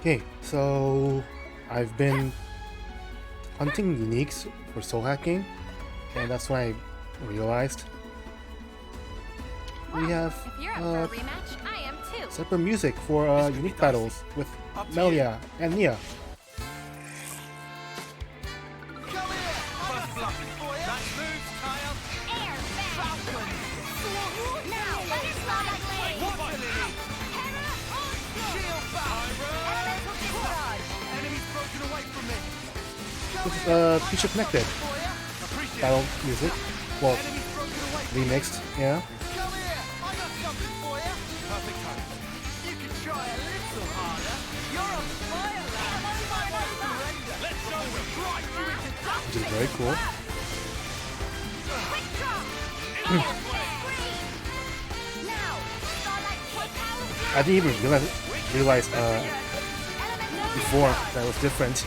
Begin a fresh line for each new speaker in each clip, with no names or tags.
Okay, so I've been hunting uniques for soul hacking, and that's when I realized we have
If you're up for a rematch, I am too.
separate music for unique battles with Melia and Mia. This is Future Connected battle music. Well, remixed, yeah. Which is very cool. I didn't even realize before that was different.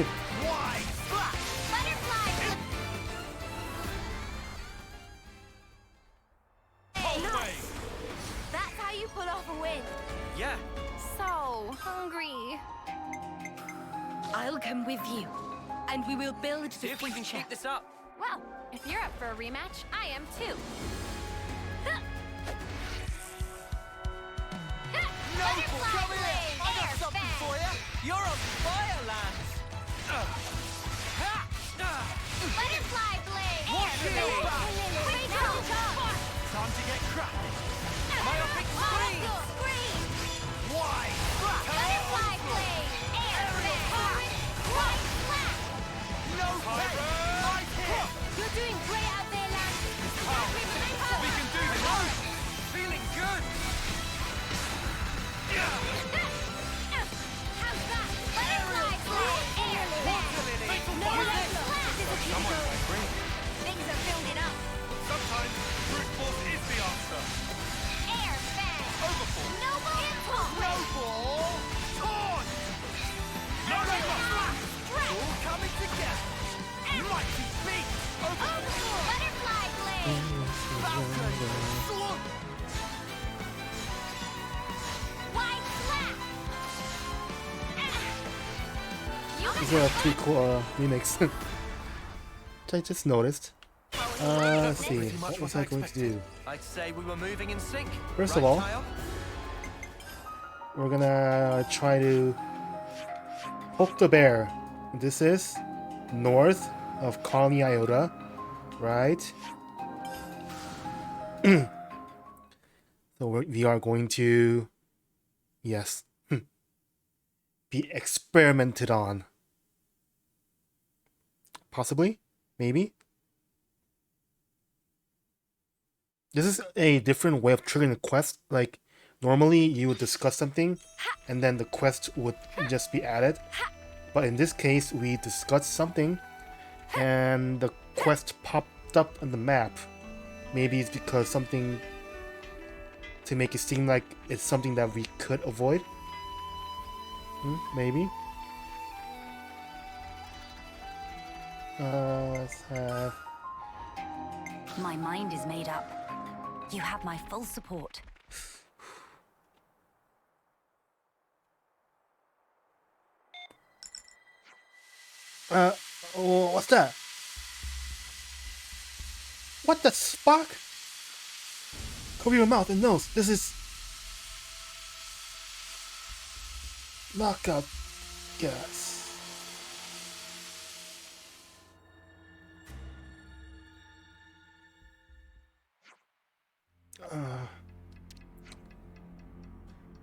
That's how you pull off a win.
Yeah.
So hungry.
I'll come with you, and we will build the
See if we can
future.
keep this up.
Well, if you're up for a rematch, I am too.
Come here! I got something for you! You're on Firelands!
Butterfly blade!
Watch it! Time to get crafty! Myopic screen! Why?
Butterfly blade! Air White slap!
No pain! Right here!
You're doing great out there, lad.
We can do this! Feeling good!
How's that? Butterfly blade! Air Things are building up.
Sometimes brute force is the answer.
Air bang!
Overforce!
Noble impulse!
Snowball! Torn! No! All coming together! Mighty beat! Overforce!
Butterfly blade!
Falcon! Swoop!
White slap!
These are a pretty cool remix. Which I just noticed. Let's see, what was I going to do?
I'd say we were moving in sync.
First of all, we're gonna try to poke the bear. This is north of Colony Iota, right? So we are going to, yes, be experimented on. Possibly, maybe. This is a different way of triggering a quest. Like, normally you would discuss something and then the quest would just be added. But in this case, we discussed something and the quest popped up on the map. Maybe it's because something to make it seem like it's something that we could avoid. Maybe. Let's have...
My mind is made up. You have my full support.
What's that? What the spark? Cover your mouth and nose. This is... knockout gas.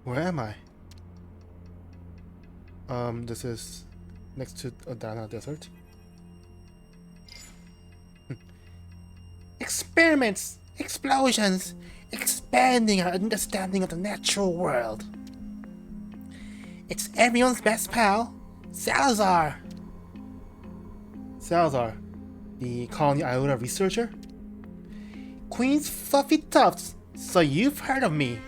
Where am I? This is next to Adana Desert. Experiments, explosions, expanding our understanding of the natural world. It's everyone's best pal, Salazar. Salazar, the Colony Iota researcher. Queen's fluffy tufts, so you've heard of me.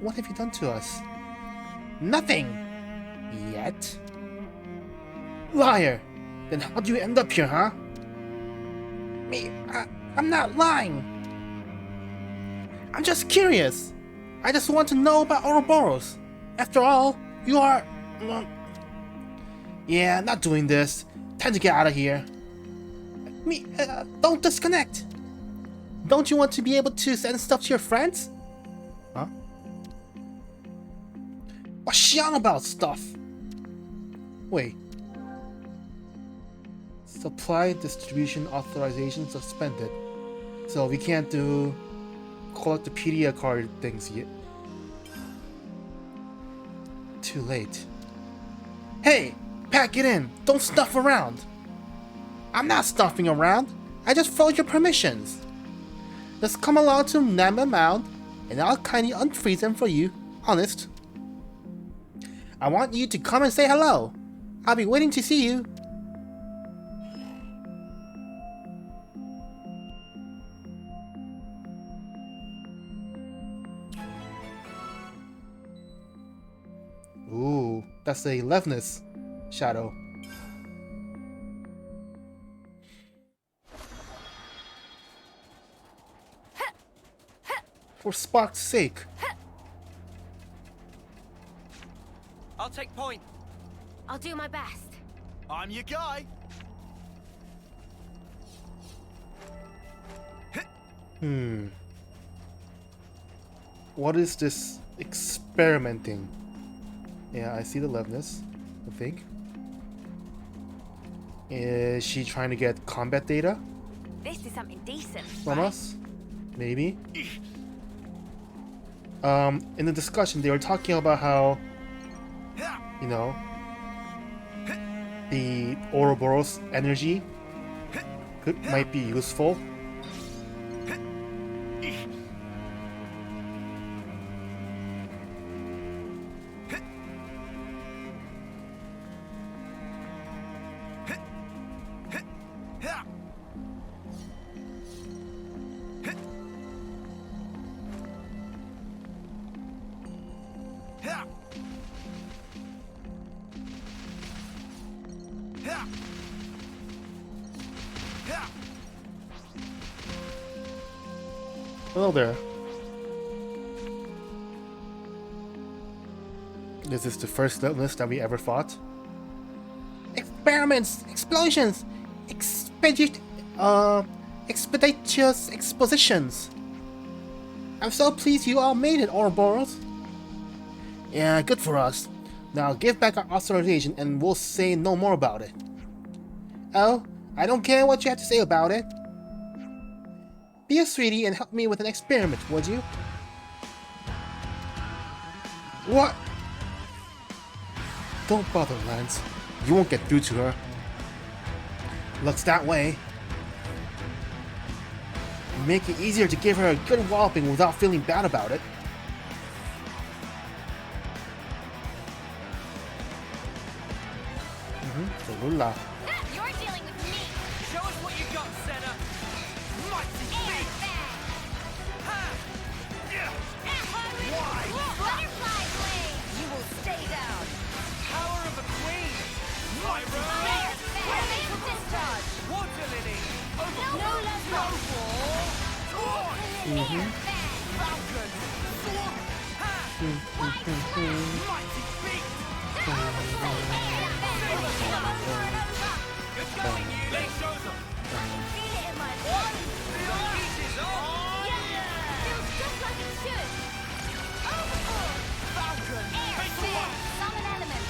What have you done to us? Nothing! Yet? Liar! Then how'd you end up here, huh? I'm not lying! I'm just curious! I just want to know about Ouroboros. After all, you are Yeah, not doing this. Time to get out of here. Don't disconnect. Don't you want to be able to send stuff to your friends? Huh? What's she on about stuff? Wait. Supply distribution authorization suspended. So we can't do Collectopedia card things yet. Too late. Hey! Pack it in! Don't stuff around! I'm not stuffing around! I just followed your permissions! Just come along to Nama Mound, and I'll kindly unfreeze them for you. Honest. I want you to come and say hello. I'll be waiting to see you. Ooh, that's a Levness shadow. For Spark's sake.
I'll take point.
I'll do my best.
I'm your guy.
What is this experimenting? Yeah, I see the Levness, I think. Is she trying to get combat data
This is something decent.
from us? Maybe. In the discussion, they were talking about how, you know, the Ouroboros energy might be useful. Hello there. This is the first Levness that we ever fought. Experiments, explosions, expeditious expositions. I'm so pleased you all made it, Ouroboros. Yeah, good for us. Now give back our authorization and we'll say no more about it. Oh, I don't care what you have to say about it. Be a sweetie and help me with an experiment, would you? What? Don't bother, Lance. You won't get through to her. Looks that way. Make it easier to give her a good walloping without feeling bad about it. Lula.
You're dealing with me.
Show us what you got, Senna. Mighty
Air
beast.
bag.
Ha!
Why? Butterfly blade.
You will stay down.
Power of a queen. Pyro.
Air bag. Discharge.
Water lily.
No love.
Snowball. Torch.
Air bag.
Falcon. Sword. Ha! Mighty beast. Good going, you. Let's show them.
Feel it in my bones.
Pieces on.
Feels just like it should. Overboard.
Falcon.
Air bag. Summon elements.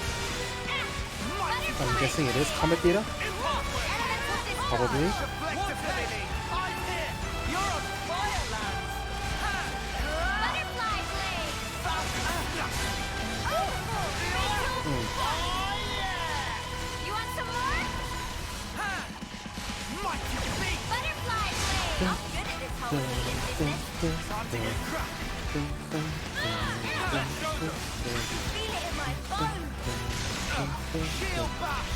I'm guessing it is combat data?
Elemental discharge.
Probably.
Water lily. I'm here. You're on fire, Lance. Ha!
Butterfly blade.
Falcon.
Overboard. Fatal.
Oh, yeah.
You want some more?
Ha! Mighty beast.
Butterfly blade. I'm good at this whole healing business.
Time to get cracked. Let's show them.
Feel it in my bones.
Shield back.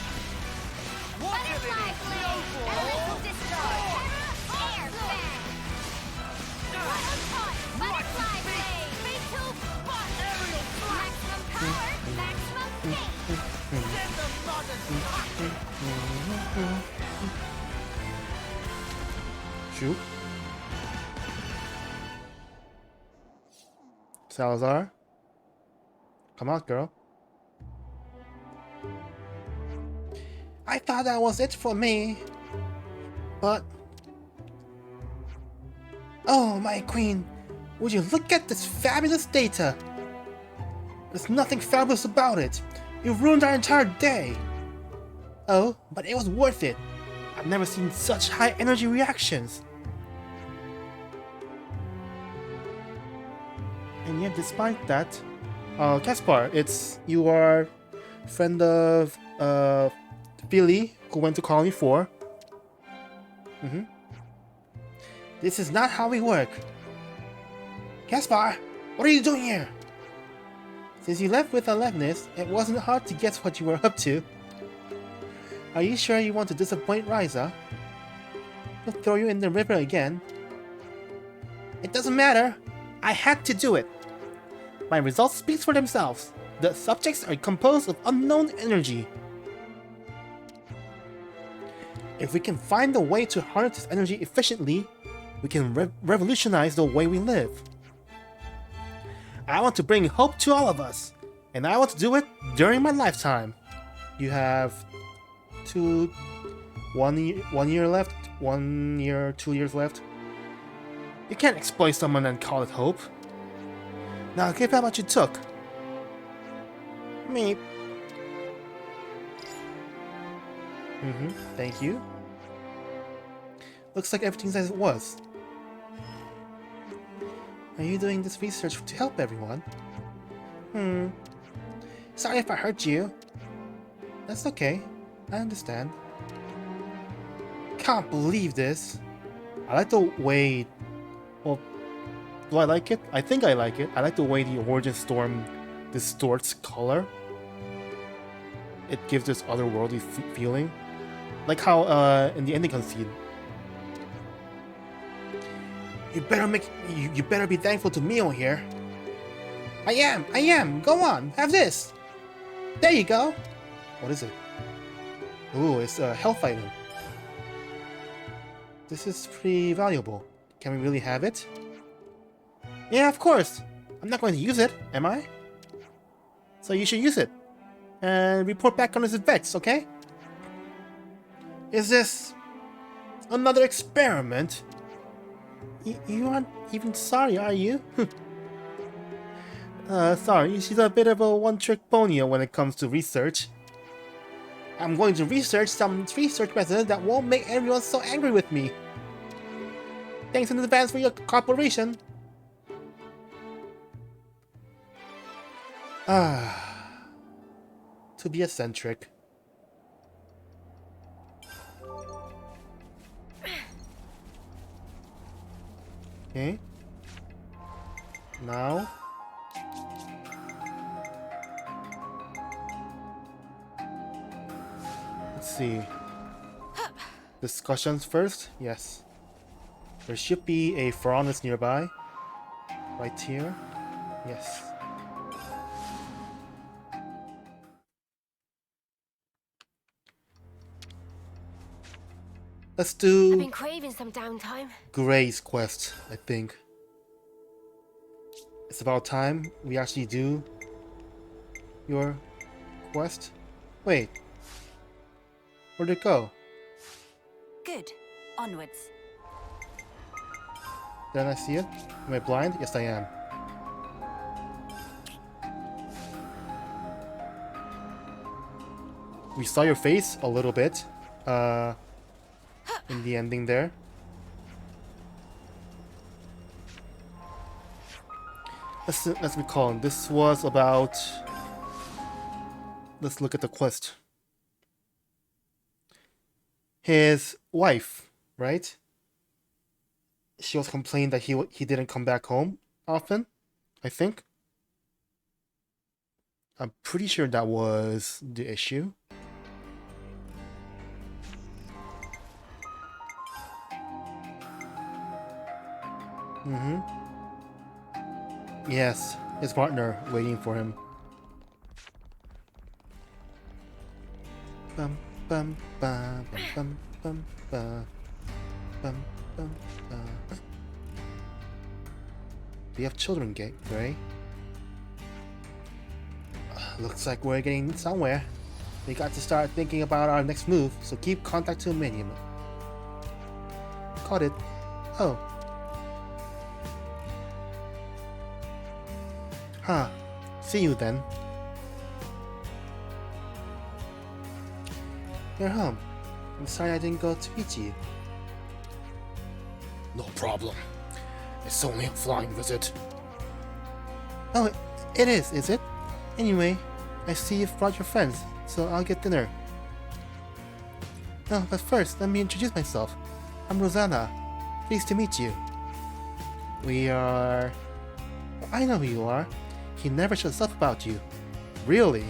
Water
Butterfly
lily.
blade.
Snowball.
Elemental discharge. Air bag. Butterfly blade. Fatal butt.
Aerial blast.
Maximum power. Maximum speed.
Send the modern pack.
Shoot. Salazar. Come out, girl. I thought that was it for me. But... Oh, my queen, would you look at this fabulous data? There's nothing fabulous about it. You ruined our entire day. Oh, but it was worth it. I've never seen such high energy reactions. And yet, despite that, Caspar, it's you are friend of Billy, who went to Colony 4. This is not how we work. Caspar, what are you doing here? Since you left with Agnus, it wasn't hard to guess what you were up to. Are you sure you want to disappoint Ryza? He'll throw you in the river again. It doesn't matter. I had to do it. My results speak for themselves. The subjects are composed of unknown energy. If we can find a way to harness this energy efficiently, we can revolutionize the way we live. I want to bring hope to all of us, and I want to do it during my lifetime. You have 1 year left, 1 year, 2 years left. You can't exploit someone and call it hope. Now give out what you took. Me. Thank you. Looks like everything's as it was. Are you doing this research to help everyone? Sorry if I hurt you. That's okay. I understand. Can't believe this. I like the way... Well, do I like it? I think I like it. I like the way the Origin Storm distorts color. It gives this otherworldly feeling. Like how in the ending concede. You better be thankful to Mio here. I am. Go on, have this. There you go. What is it? Ooh, it's a health item. This is pretty valuable. Can we really have it? Yeah, of course. I'm not going to use it, am I? So you should use it. And report back on its effects, okay? Is this another experiment? You aren't even sorry, are you? Sorry, she's a bit of a one-trick pony when it comes to research. I'm going to research some research methods that won't make everyone so angry with me. Thanks in advance for your cooperation. To be eccentric. Okay. Now. Let's see. Discussions first? Yes. There should be a Pharaonis nearby. Right here. Yes. Let's do
I've been craving some downtime.
Gray's quest, I think. It's about time we actually do your quest. Wait. Where'd it go?
Good. Onwards.
Did I see it? Am I blind? Yes, I am. We saw your face a little bit. In the ending there. Let's recall. This was about... Let's look at the quest. His wife, right? She was complaining that he didn't come back home often, I think. I'm pretty sure that was the issue. Yes, his partner waiting for him. Bum bum bum bum bum bum bum bum bum. Do you have children, Gray? Looks like we're getting somewhere. We got to start thinking about our next move, so keep contact to a minimum. Caught it. Oh. Huh. See you then. You're home. I'm sorry I didn't go to meet you.
No problem. It's only a flying visit.
Oh, it is it? Anyway, I see you've brought your friends, so I'll get dinner. No, but first, let me introduce myself. I'm Rosanna. Pleased to meet you. We are... I know who you are. He never shuts up about you. Really?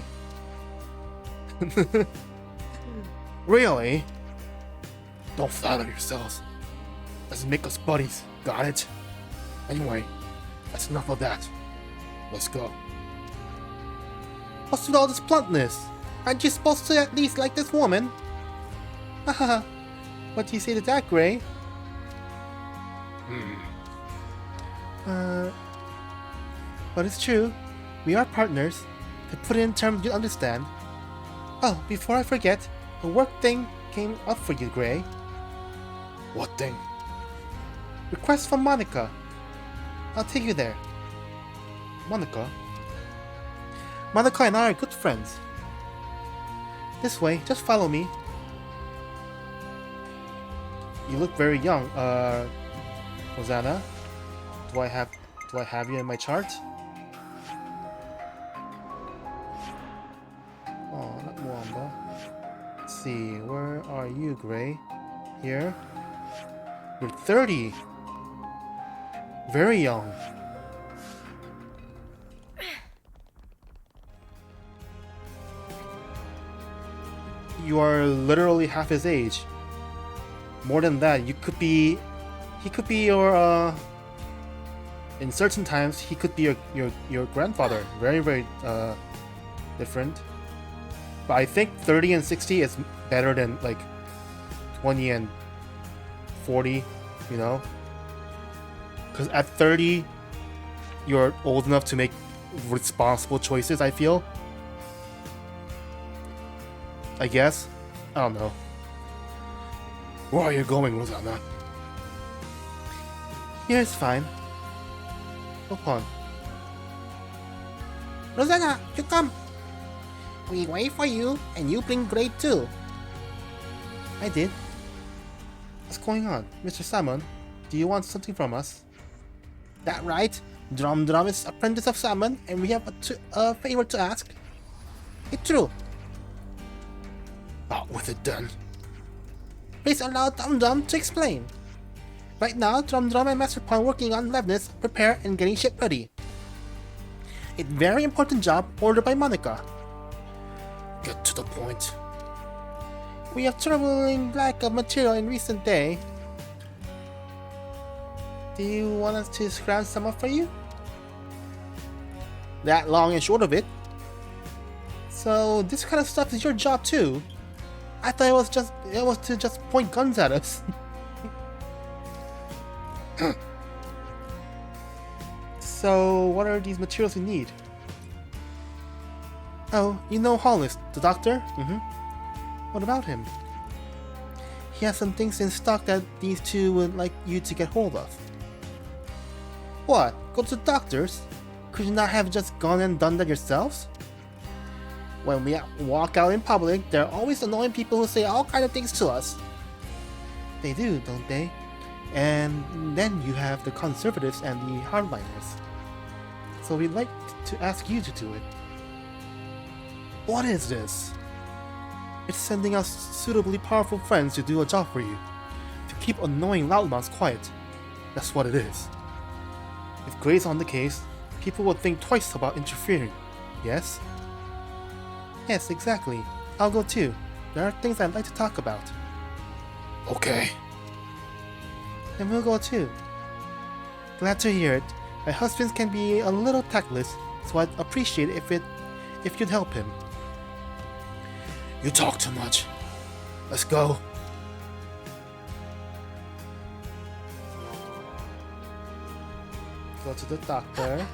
Really?
Don't flatter yourselves. Let's make us buddies, got it? Anyway, that's enough of that. Let's go.
What's with all this bluntness? Aren't you supposed to at least like this woman? Haha. What do you say to that, Gray? But it's true. We are partners. To put it in terms you understand. Oh, before I forget, a work thing came up for you, Gray.
What thing?
Request from Monica. I'll take you there.
Monica?
Monica and I are good friends. This way, just follow me. You look very young, Rosanna. Do I have you in my chart? Oh, not Wamba. Let's see, where are you, Gray? Here. You're 30. Very young. You are literally half his age. More than that, he could be your in certain times he could be your grandfather. Very, very different. But I think 30 and 60 is better than like 20 and 40, you know? Because at 30, you're old enough to make responsible choices, I feel. I guess. I don't know.
Where are you going, Rosanna?
Yeah, it's fine. Hold on. Rosanna, you come! We wait for you, and you bring Gray too. I did. What's going on? Mr. Salmon, do you want something from us? That right? Drum is apprentice of Salmon, and we have a favor to ask. It's true.
Out with it then.
Please allow Drum to explain. Right now, Drum and Master Pawn working on Levness, prepare and getting ship ready. It's very important job ordered by Monica.
Get to the point.
We have troubling lack of material in recent day. Do you want us to scrounge some up for you? That long and short of it. So this kind of stuff is your job too. I thought it was to just point guns at us. So what are these materials you need? Oh, you know Hollis, the doctor? What about him? He has some things in stock that these two would like you to get hold of. What? Go to the doctors? Could you not have just gone and done that yourselves? When we walk out in public, there are always annoying people who say all kinds of things to us. They do, don't they? And then you have the conservatives and the hardliners. So we'd like to ask you to do it. What is this? It's sending us suitably powerful friends to do a job for you. To keep annoying loudmouths quiet. That's what it is. If Gray's on the case, people will think twice about interfering. Yes? Yes, exactly. I'll go too. There are things I'd like to talk about.
Okay.
Then we'll go too. Glad to hear it. My husband can be a little tactless, so I'd appreciate it if you'd help him.
You talk too much. Let's go.
Go to the doctor.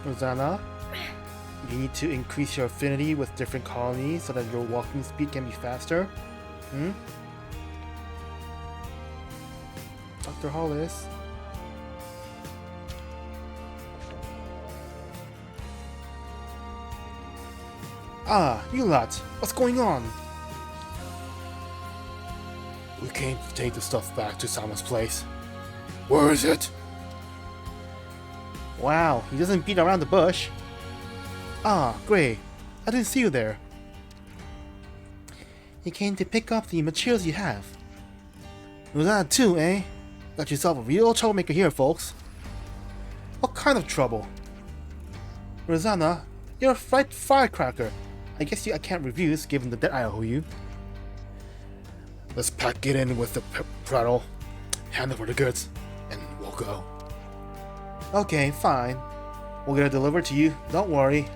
Rosanna, you need to increase your affinity with different colonies so that your walking speed can be faster. Dr. Hollis. Ah, you lot, what's going on?
We came to take the stuff back to Sama's place. Where is it?
Wow, he doesn't beat around the bush. Ah, great. I didn't see you there. He came to pick up the materials you have. Was that too, eh? Got yourself a real troublemaker here, folks. What kind of trouble? Rosanna, you're a firecracker. I guess I can't refuse, given the debt I owe you.
Let's pack it in with the prattle, hand over the goods, and we'll go.
Okay, fine. We'll get it delivered to you, don't worry.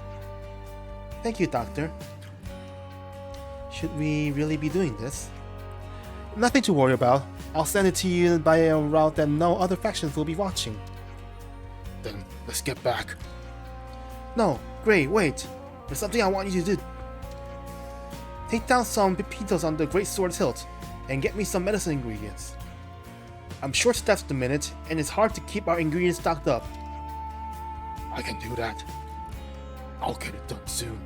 Thank you, Doctor. Should we really be doing this? Nothing to worry about. I'll send it to you by a route that no other factions will be watching.
Then let's get back.
No, Gray, wait. There's something I want you to do. Take down some pepitos on the Great Sword's hilt, and get me some medicine ingredients. I'm short-staffed at the minute, and it's hard to keep our ingredients stocked up.
I can do that. I'll get it done soon.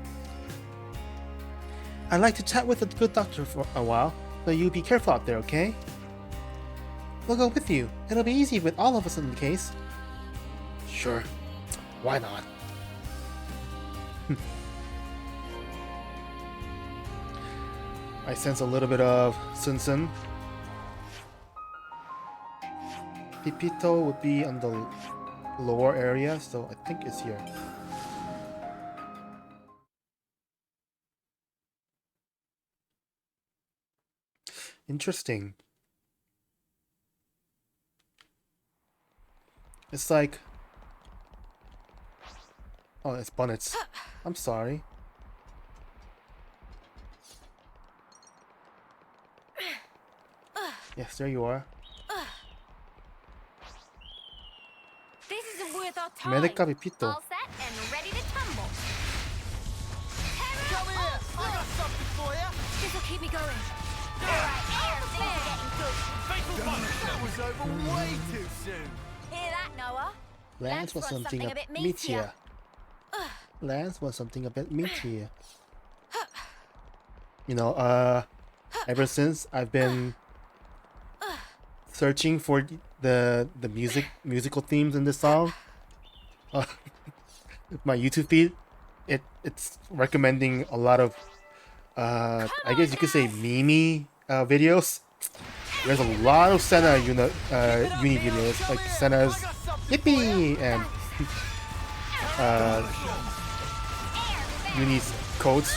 I'd like to chat with the good doctor for a while, so you be careful out there, okay? We'll go with you. It'll be easy with all of us in the case.
Sure. Why not?
I sense a little bit of Sun. Pepito would be on the lower area, so I think it's here. Interesting. It's like... Oh, it's bonnets. I'm sorry. Yes, there you are.
This isn't worth our time.
Medica Pepito.
All set and ready to tumble.
Come here! I got something for you!
This'll keep me going. Alright, things are getting good.
That was over way too soon!
Hear that, Noah?
Lance was something a bit meatier. Lance was something a bit meatier. You know, ever since I've been searching for the musical themes in this song, my YouTube feed, it's recommending a lot of I guess you could say meme videos. There's a lot of Senna uni videos, like Senna's Yippee and Uni's codes,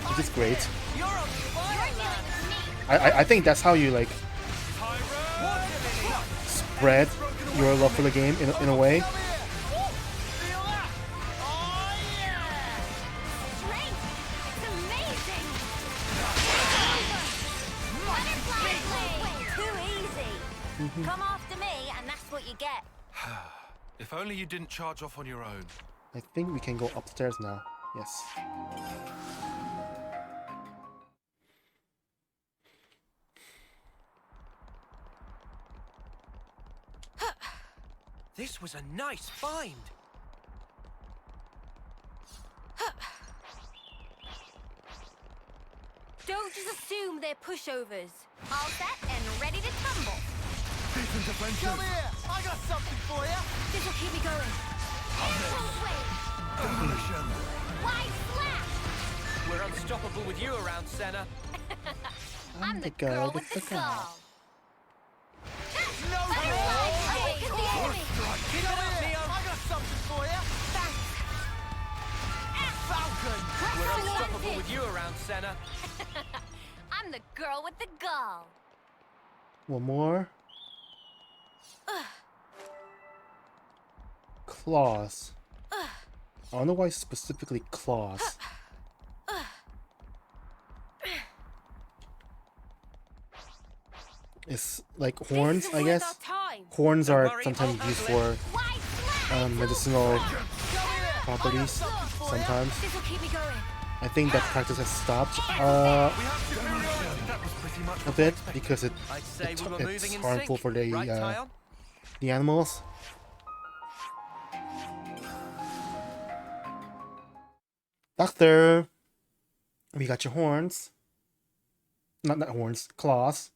which is great. I think that's how you like spread your love for the game in a way.
Come after me, and that's what you get.
If only you didn't charge off on your own.
I think we can go upstairs now. Yes.
This was a nice find!
Don't just assume they're pushovers. All set and ready to tumble.
Come here! I got something for you!
This'll keep me going. Why slap?
We're unstoppable with you around, Senna.
I'm the girl with the skull.
No
Hey,
Come here! I got something for you! Falcon! We're unstoppable with you around, Senna.
I'm the girl with the gall.
One more. Claws. I don't know why specifically claws. It's like horns, I
This is
guess.
worth our time.
Horns
Don't
are
worry,
sometimes
I'll
used
handle
for
Why slack?
medicinal
Come here.
properties. Sometimes.
This will keep me going.
I think that practice has stopped
We have to hurry on. That was pretty much
a
what
bit
I expected.
because
I'd say
it's
we were moving in
harmful
sync.
for
Right, Tyon?
the animals. Doctor, we got your horns. Not horns, claws.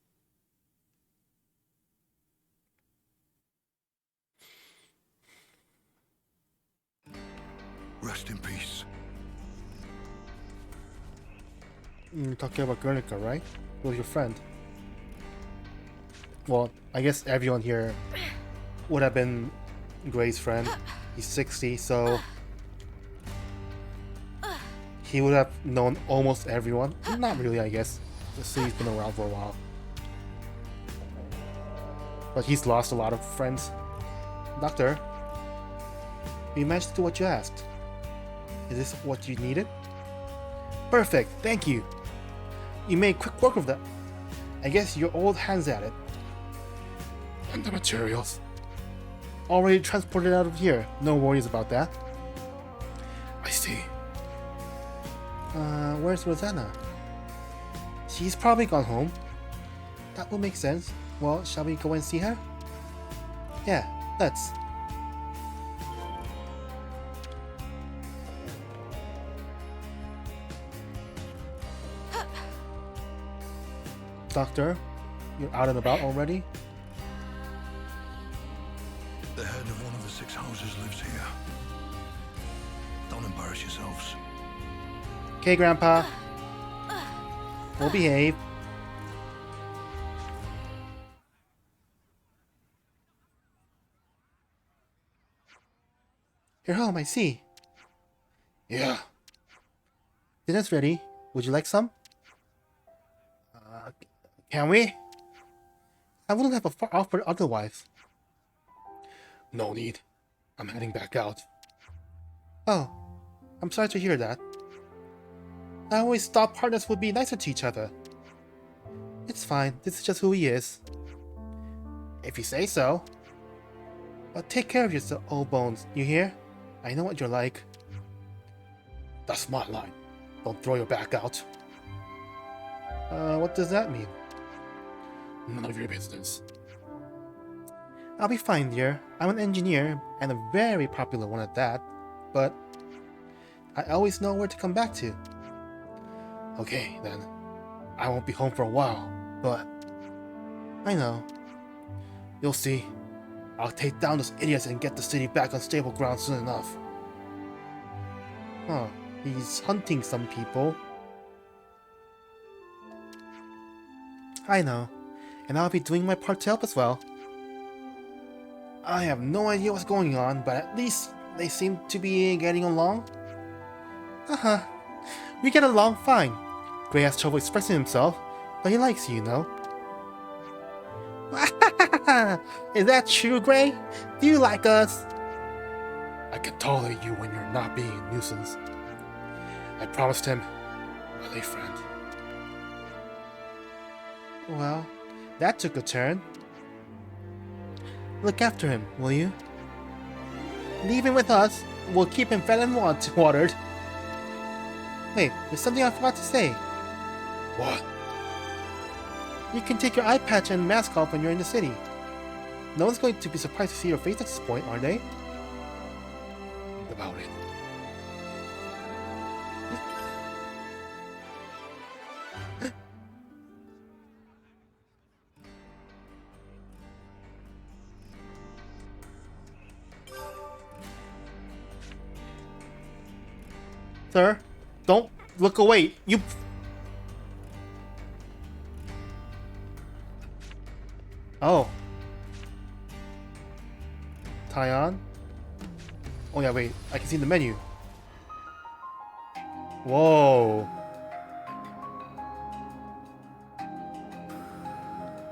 Rest in peace.
You're talking about Guernica, right? Who's your friend? Well, I guess everyone here would have been Gray's friend. He's 60, so he would have known almost everyone. Not really, I guess. The city's been around for a while. But he's lost a lot of friends. Doctor, we managed to do what you asked. Is this what you needed? Perfect, thank you. You made quick work of that. I guess you're old hands at it.
And the materials.
Already transported out of here. No worries about that.
I see.
Where's Rosanna? She's probably gone home. That will make sense. Well, shall we go and see her? Yeah, let's. Doctor, you're out and about already?
The head of one of the 6 houses lives here. Don't embarrass yourselves.
Okay, Grandpa. We'll behave. You're home, I see.
Yeah.
Dinner's ready. Would you like some? Can we? I wouldn't have offered otherwise.
No need. I'm heading back out.
Oh, I'm sorry to hear that. I always thought partners would be nicer to each other. It's fine, this is just who he is. If you say so. But take care of yourself, old bones, you hear? I know what you're like.
That's my line. Don't throw your back out.
What does that mean?
None of your business.
I'll be fine, dear. I'm an engineer, and a very popular one at that. But I always know where to come back to.
Okay, then. I won't be home for a while, but
I know.
you'll see. I'll take down those idiots and get the city back on stable ground soon enough.
Huh, he's hunting some people. I know, and I'll be doing my part to help as well. I have no idea what's going on, but at least they seem to be getting along. Uh-huh. We get along fine. Gray has trouble expressing himself, but he likes you, you know. Is that true, Gray? Do you like us?
I can tolerate you when you're not being a nuisance. I promised him a late friend.
Well, that took a turn. Look after him, will you? Leave him with us. We'll keep him fed and watered. Wait, there's something I forgot to say.
What?
You can take your eye patch and mask off when you're in the city. No one's going to be surprised to see your face at this point, are they?
About it.
Sir, don't look away. You... Oh. Tyon? Oh yeah, wait. I can see the menu. Whoa.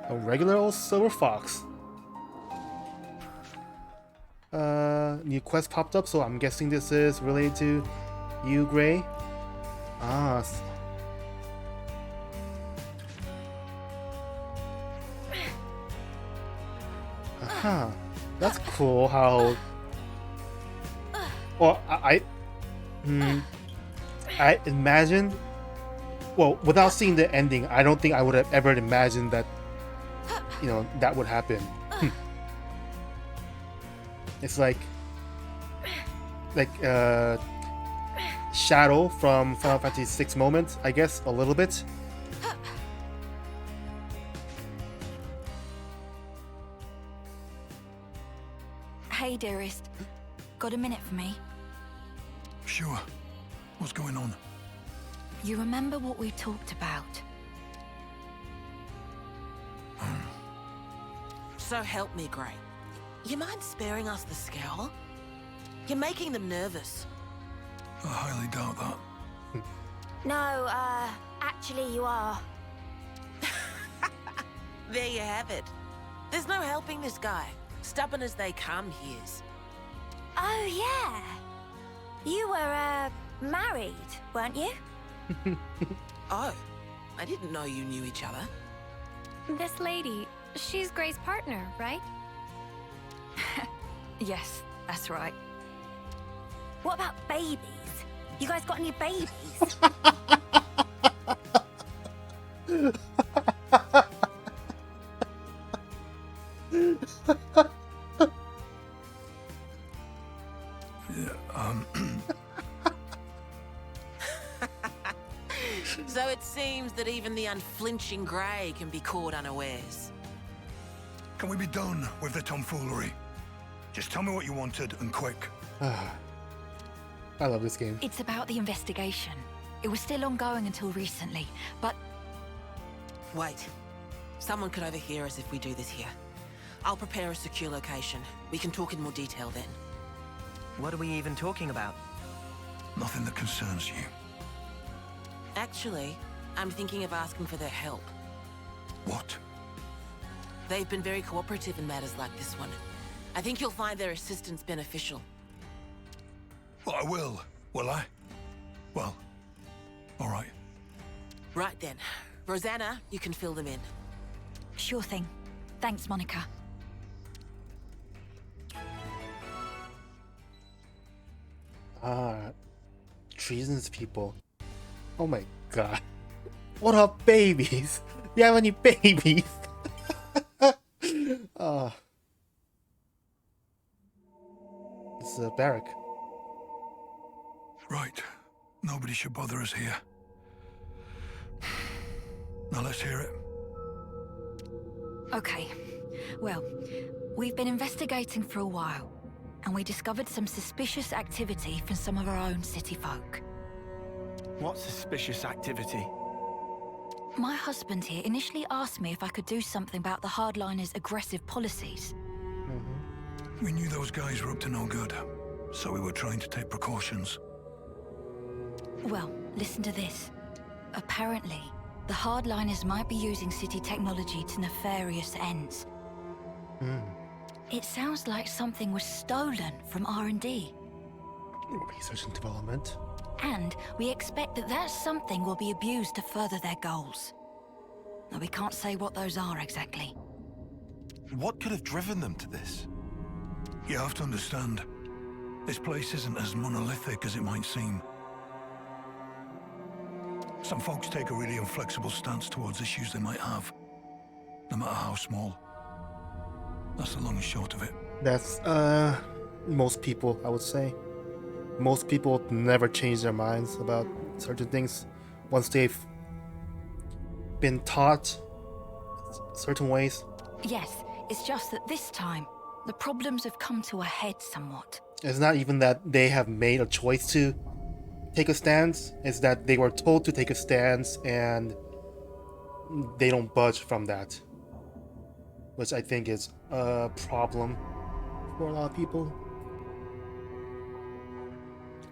A regular old silver fox. New quest popped up, so I'm guessing this is related to you, Gray. Ah. Huh. That's cool how... Well, I imagine... Well, without seeing the ending, I don't think I would have ever imagined that, you know, that would happen. It's like Shadow from Final Fantasy VI moment, I guess, a little bit.
Hey, dearest. Got a minute for me?
Sure. What's going on?
You remember what we talked about?
So help me, Grey. You mind sparing us the scowl? You're making them nervous.
I highly doubt that.
No, actually you are.
There you have it. There's no helping this guy. Stubborn as they come, he is.
Oh, yeah. You were, married, weren't you?
Oh, I didn't know you knew each other.
This lady, she's Gray's partner, right?
Yes, that's right.
What about babies? You guys got any babies?
So it seems that even the unflinching Grey can be caught unawares.
Can we be done with the tomfoolery? Just tell me what you wanted, and quick.
I love this game.
It's about the investigation. It was still ongoing until recently, but...
Wait. Someone could overhear us if we do this here. I'll prepare a secure location. We can talk in more detail then.
What are we even talking about?
Nothing that concerns you.
Actually, I'm thinking of asking for their help.
What?
They've been very cooperative in matters like this one. I think you'll find their assistance beneficial.
Well, I will I? Well, all right.
Right then. Rosanna, you can fill them in.
Sure thing. Thanks, Monica.
Treasons people. Oh my god. What are babies? Do you have any babies? This is a barrack.
Right. Nobody should bother us here. Now let's hear it.
Okay. Well, we've been investigating for a while, and we discovered some suspicious activity from some of our own city folk.
What suspicious activity?
My husband here initially asked me if I could do something about the Hardliners' aggressive policies.
We knew those guys were up to no good, so we were trying to take precautions.
Well, listen to this. Apparently, the Hardliners might be using city technology to nefarious ends. It sounds like something was stolen from R&D.
Research and development.
And we expect that that something will be abused to further their goals. Now, we can't say what those are exactly.
What could have driven them to this?
You have to understand, this place isn't as monolithic as it might seem. Some folks take a really inflexible stance towards issues they might have, no matter how small. That's the long and short of it.
That's, most people, I would say. Most people never change their minds about certain things once they've been taught certain ways.
Yes, it's just that this time, the problems have come to a head somewhat.
It's not even that they have made a choice to take a stance, it's that they were told to take a stance and they don't budge from that. Which I think is a problem for a lot of people.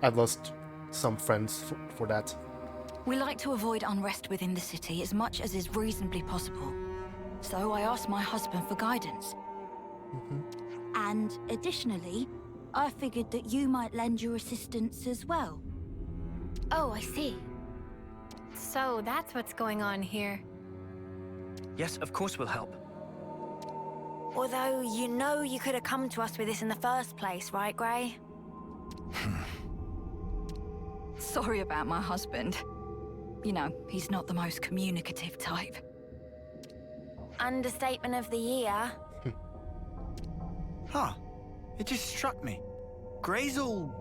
I've lost some friends for that.
We like to avoid unrest within the city as much as is reasonably possible. So I asked my husband for guidance.
And additionally, I figured that you might lend your assistance as well. Oh, I see. So that's what's going on here.
Yes, of course we'll help.
Although, you know you could have come to us with this in the first place, right, Grey? Sorry about my husband. You know, he's not the most communicative type. Understatement of the year.
Huh. It just struck me. Grey's all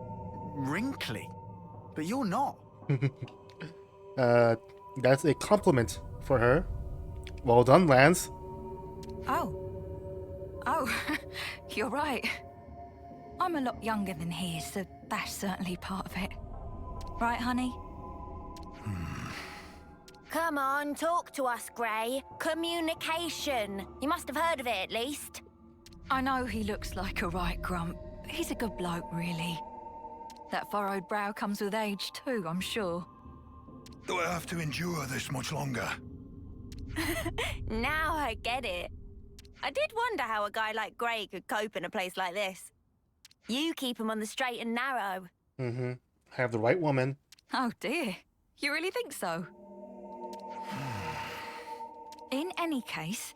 wrinkly, but you're not.
That's a compliment for her. Well done, Lance.
Oh, you're right. I'm a lot younger than he is, so that's certainly part of it. Right, honey? Come on, talk to us, Grey. Communication. You must have heard of it, at least. I know he looks like a right grump. He's a good bloke, really. That furrowed brow comes with age, too, I'm sure.
Do I have to endure this much longer?
Now I get it. I did wonder how a guy like Grey could cope in a place like this. You keep him on the straight and narrow.
Mm-hmm. Have the right woman.
Oh dear. You really think so? In any case,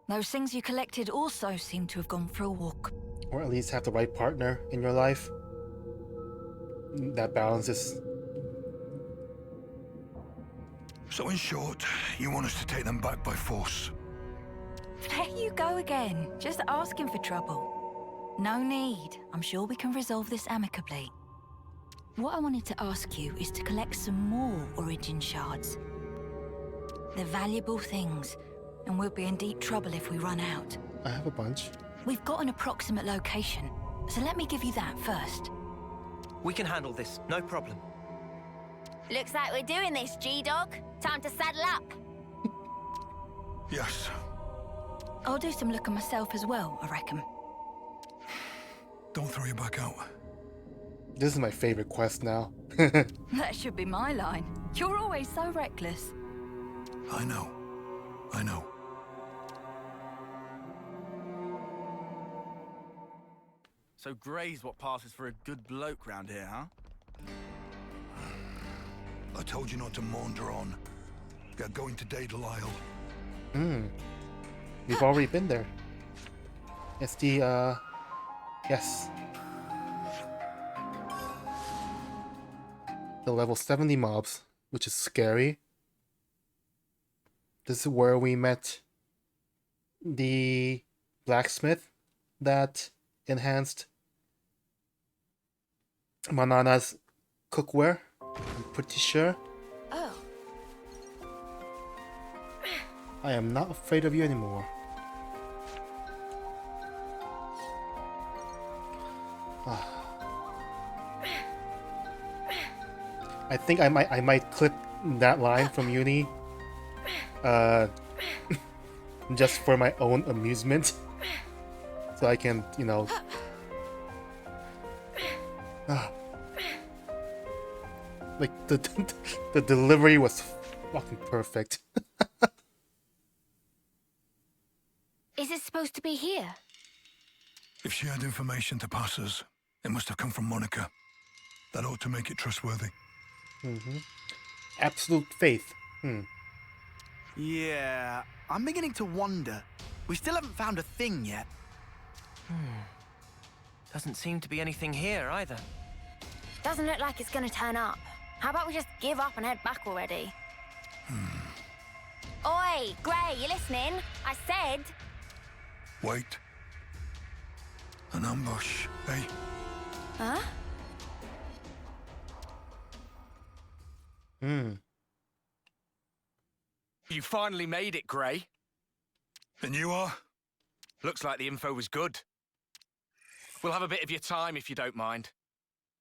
those things you collected also seem to have gone for a walk.
Or at least have the right partner in your life. That balances.
So in short, you want us to take them back by force?
There you go again, just asking for trouble. No need. I'm sure we can resolve this amicably. What I wanted to ask you is to collect some more Origin shards. They're valuable things, and we'll be in deep trouble if we run out.
I have a bunch.
We've got an approximate location, so let me give you that first.
We can handle this, no problem.
Looks like we're doing this, G-Dog. Time to saddle up.
Yes.
I'll do some looking myself as well, I reckon.
Don't throw your back out.
This is my favorite quest now.
That should be my line. You're always so reckless.
I know. I know.
So Grey's what passes for a good bloke round here, huh?
I told you not to maunder on. Get going to Daedalile.
We've already been there. It's the, yes. The level 70 mobs, which is scary. This is where we met the blacksmith that enhanced Manana's cookware. I'm pretty sure.
Oh.
I am not afraid of you anymore. I think I might clip that line from uni, just for my own amusement, so I can, you know. Like the delivery was fucking perfect.
Is it supposed to be here?
If she had information to pass us, it must have come from Monica. That ought to make it trustworthy.
Absolute faith.
Yeah, I'm beginning to wonder. We still haven't found a thing yet. Doesn't seem to be anything here either.
Doesn't look like it's gonna turn up. How about we just give up and head back already? Oi, Grey, you listening? I said...
Wait. An ambush, eh?
Huh?
You finally made it, Grey.
And you are?
Looks like the info was good. We'll have a bit of your time if you don't mind.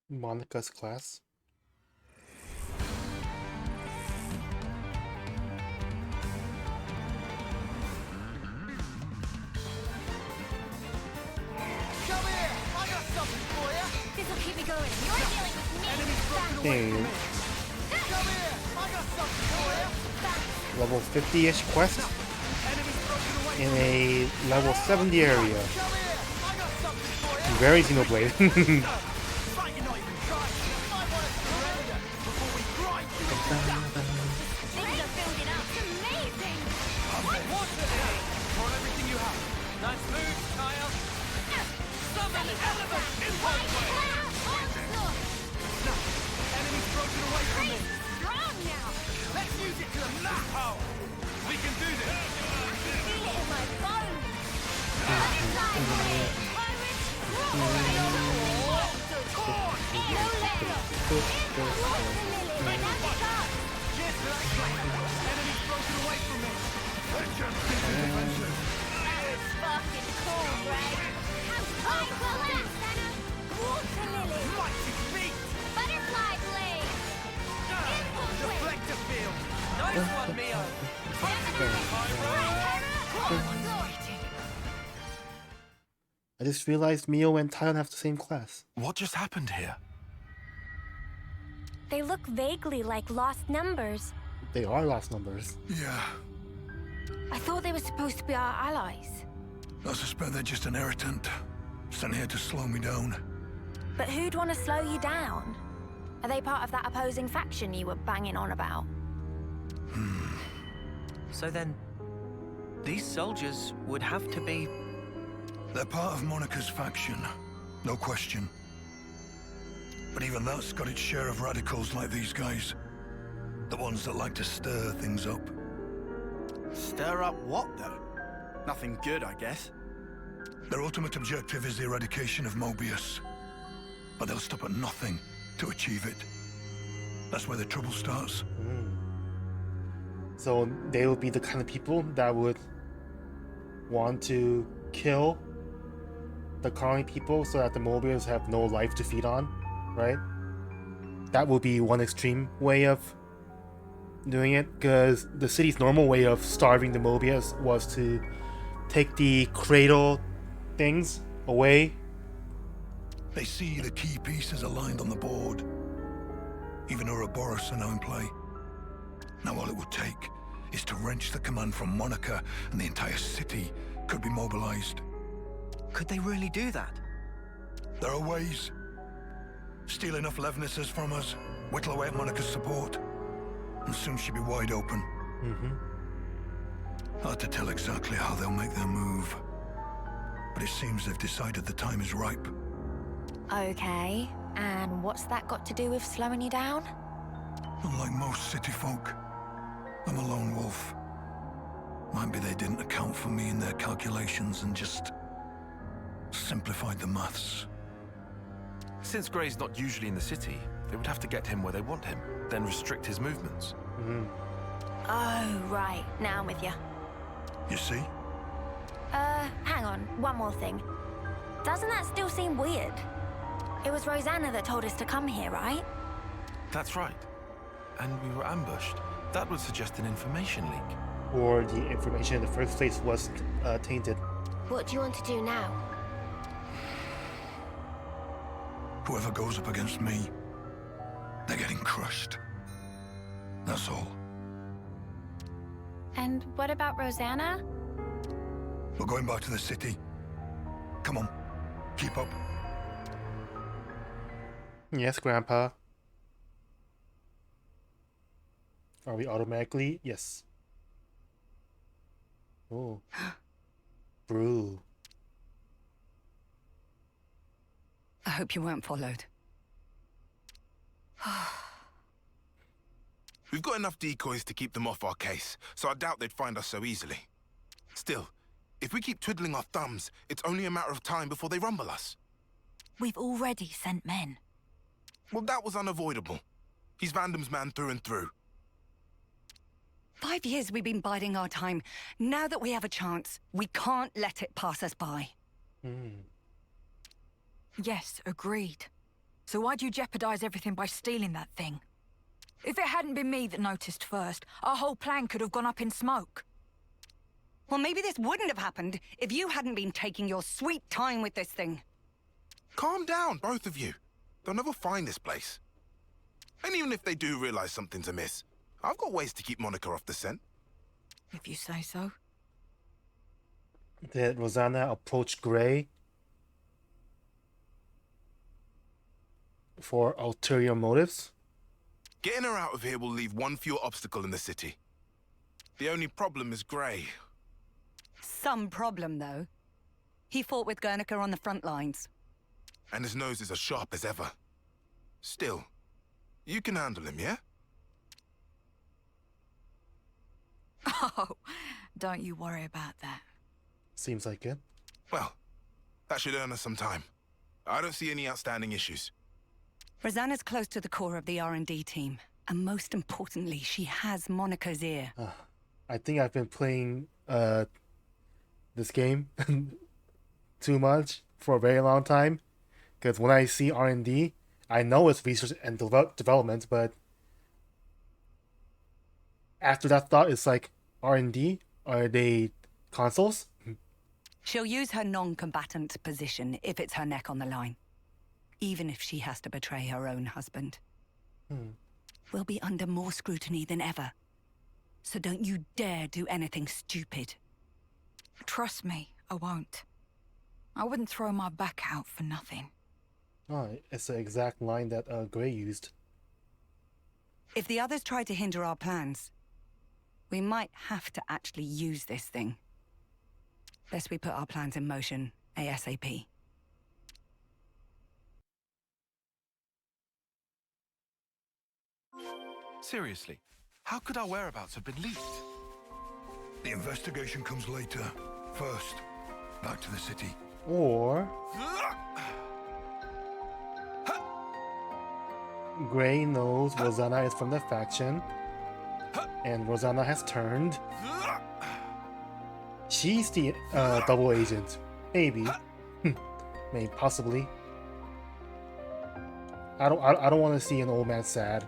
Monica's class.
Come here! I got something for you!
This'll keep me going. You're dealing with me.
Enemies broken away
Dang.
from me! Come here! I got something for you!
Level 50-ish quest
Enemies broken away
in a level 70 area.
Come here! I got something for you!
Very Xenoblade.
Fight, you're not even trying! I want us to surrender before we grind you into dust!
Things are building up. It's amazing.
What's it? Want everything you have! Nice move, Kyle. Summon an element impulse wave. Enemy's broken away from me.
Strong now.
Let's use it to the max power. We can do this.
Feel it in my bones. Butterfly blade. Pirates, roar. No let up. Water lily. Now the guard.
Cheers for that track. Enemy's broken away from me.
That was fucking cool, Greg. How's collapse? Water lily.
Mighty feet.
Butterfly blade. Impulse wave.
Deflector field. Nice one, Mio.
I just realized Mio and Tyon have the same class.
What just happened here?
They look vaguely like lost numbers.
They are lost numbers.
Yeah,
I thought they were supposed to be our allies.
I suspect they're just an irritant. Sent here to slow me down.
But who'd want to slow you down? Are they part of that opposing faction you were banging on about?
So then, these soldiers would have to be...
They're part of Monica's faction, no question. But even that's got its share of radicals like these guys. The ones that like to stir things up.
Stir up what, though? Nothing good, I guess.
Their ultimate objective is the eradication of Mobius. But they'll stop at nothing to achieve it. That's where the trouble starts.
So they would be the kind of people that would want to kill the colony people so that the Mobius have no life to feed on, right? That would be one extreme way of doing it, because the city's normal way of starving the Mobius was to take the cradle things away.
They see the key pieces aligned on the board. Even Ouroboros are now in play. Now all it would take is to wrench the command from Monica, and the entire city could be mobilized.
Could they really do that?
There are ways. Steal enough Levnesses from us, whittle away at Monica's support, and soon she'll be wide open. Hard to tell exactly how they'll make their move, but it seems they've decided the time is ripe.
Okay, and what's that got to do with slowing you down?
Unlike most city folk, I'm a lone wolf. Might be they didn't account for me in their calculations and just simplified the maths.
Since Gray's not usually in the city, they would have to get him where they want him, then restrict his movements.
Oh, right. Now I'm with you.
You see?
Hang on. One more thing. Doesn't that still seem weird? It was Rosanna that told us to come here, right?
That's right. And we were ambushed. That would suggest an information leak.
Or the information in the first place was tainted.
What do you want to do now?
Whoever goes up against me, they're getting crushed. That's all.
And what about Rosanna?
We're going back to the city. Come on, keep up.
Yes, Grandpa. Are we automatically? Yes. Oh. Brew.
I hope you weren't followed.
We've got enough decoys to keep them off our case, so I doubt they'd find us so easily. Still, if we keep twiddling our thumbs, it's only a matter of time before they rumble us.
We've already sent men.
Well, that was unavoidable. He's Vandam's man through and through.
5 years we've been biding our time. Now that we have a chance, we can't let it pass us by.
Yes, agreed. So why'd you jeopardize everything by stealing that thing? If it hadn't been me that noticed first, our whole plan could have gone up in smoke.
Well, maybe this wouldn't have happened if you hadn't been taking your sweet time with this thing.
Calm down, both of you. They'll never find this place. And even if they do realize something's amiss, I've got ways to keep Monica off the scent.
If you say so.
Did Rosanna approach Gray for ulterior motives?
Getting her out of here will leave one fewer obstacle in the city. The only problem is Gray.
Some problem, though.
He fought with Guernica on the front lines.
And his nose is as sharp as ever. Still, you can handle him, yeah?
Oh, don't you worry about that.
Seems like it.
Well, that should earn us some time. I don't see any outstanding issues.
Rosanna's close to the core of the R&D team. And most importantly, she has Monica's ear.
I think I've been playing this game too much for a very long time. Because when I see R&D, I know it's research and development, but after that thought, it's like, R&D? Are they consoles?
She'll use her non-combatant position if it's her neck on the line. Even if she has to betray her own husband. We'll be under more scrutiny than ever. So don't you dare do anything stupid.
Trust me, I won't. I wouldn't throw my back out for nothing.
Oh, it's the exact line that Gray used.
If the others try to hinder our plans, we might have to actually use this thing. Best we put our plans in motion ASAP.
Seriously, how could our whereabouts have been leaked?
The investigation comes later. First, back to the city.
Or Gray knows Rosanna is from the faction, and Rosanna has turned. She's the double agent. Maybe. Maybe, possibly. I don't want to see an old man sad.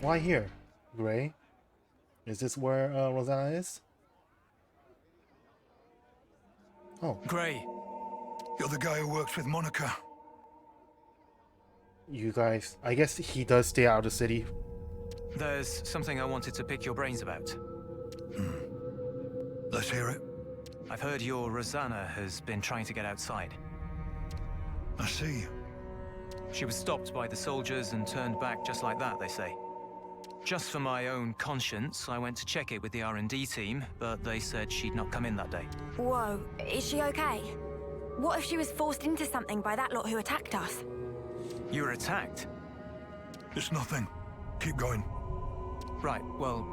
Why here, Gray? Is this where Rosanna is? Oh.
Gray.
You're the guy who works with Monica.
You guys, I guess he does stay out of the city.
There's something I wanted to pick your brains about.
Let's hear it.
I've heard your Rosanna has been trying to get outside.
I see.
She was stopped by the soldiers and turned back just like that, they say. Just for my own conscience, I went to check it with the R&D team, but they said she'd not come in that day.
Whoa, is she okay? What if she was forced into something by that lot who attacked us?
You were attacked?
It's nothing. Keep going.
Right, well,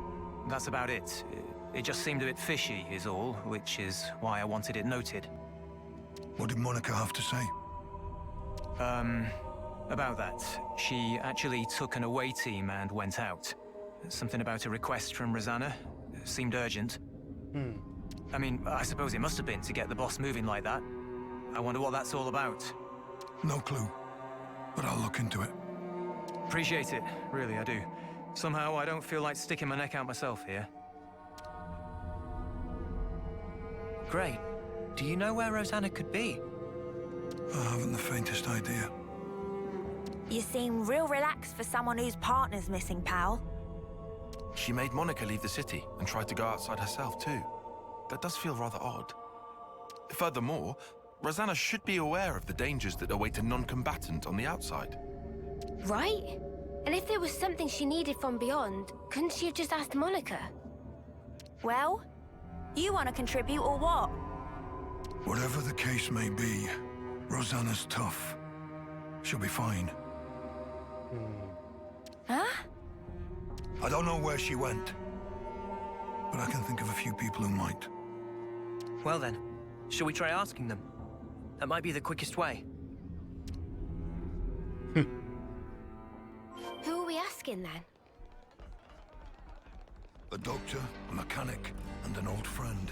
that's about it. It just seemed a bit fishy, is all, which is why I wanted it noted.
What did Monica have to say?
About that. She actually took an away team and went out. Something about a request from Rosanna. Seemed urgent. I mean, I suppose it must have been to get the boss moving like that. I wonder what that's all about.
No clue, but I'll look into it.
Appreciate it, really I do. Somehow I don't feel like sticking my neck out myself here.
Gray, do you know where Rosanna could be?
I haven't the faintest idea.
You seem real relaxed for someone whose partner's missing, pal.
She made Monica leave the city and tried to go outside herself too. That does feel rather odd. Furthermore, Rosanna should be aware of the dangers that await a non-combatant on the outside.
Right? And if there was something she needed from beyond, couldn't she have just asked Monica? Well, you want to contribute or what?
Whatever the case may be, Rosanna's tough. She'll be fine.
Huh?
I don't know where she went, but I can think of a few people who might.
Well then, shall we try asking them? That might be the quickest way.
Who are we asking then?
A doctor, a mechanic, and an old friend.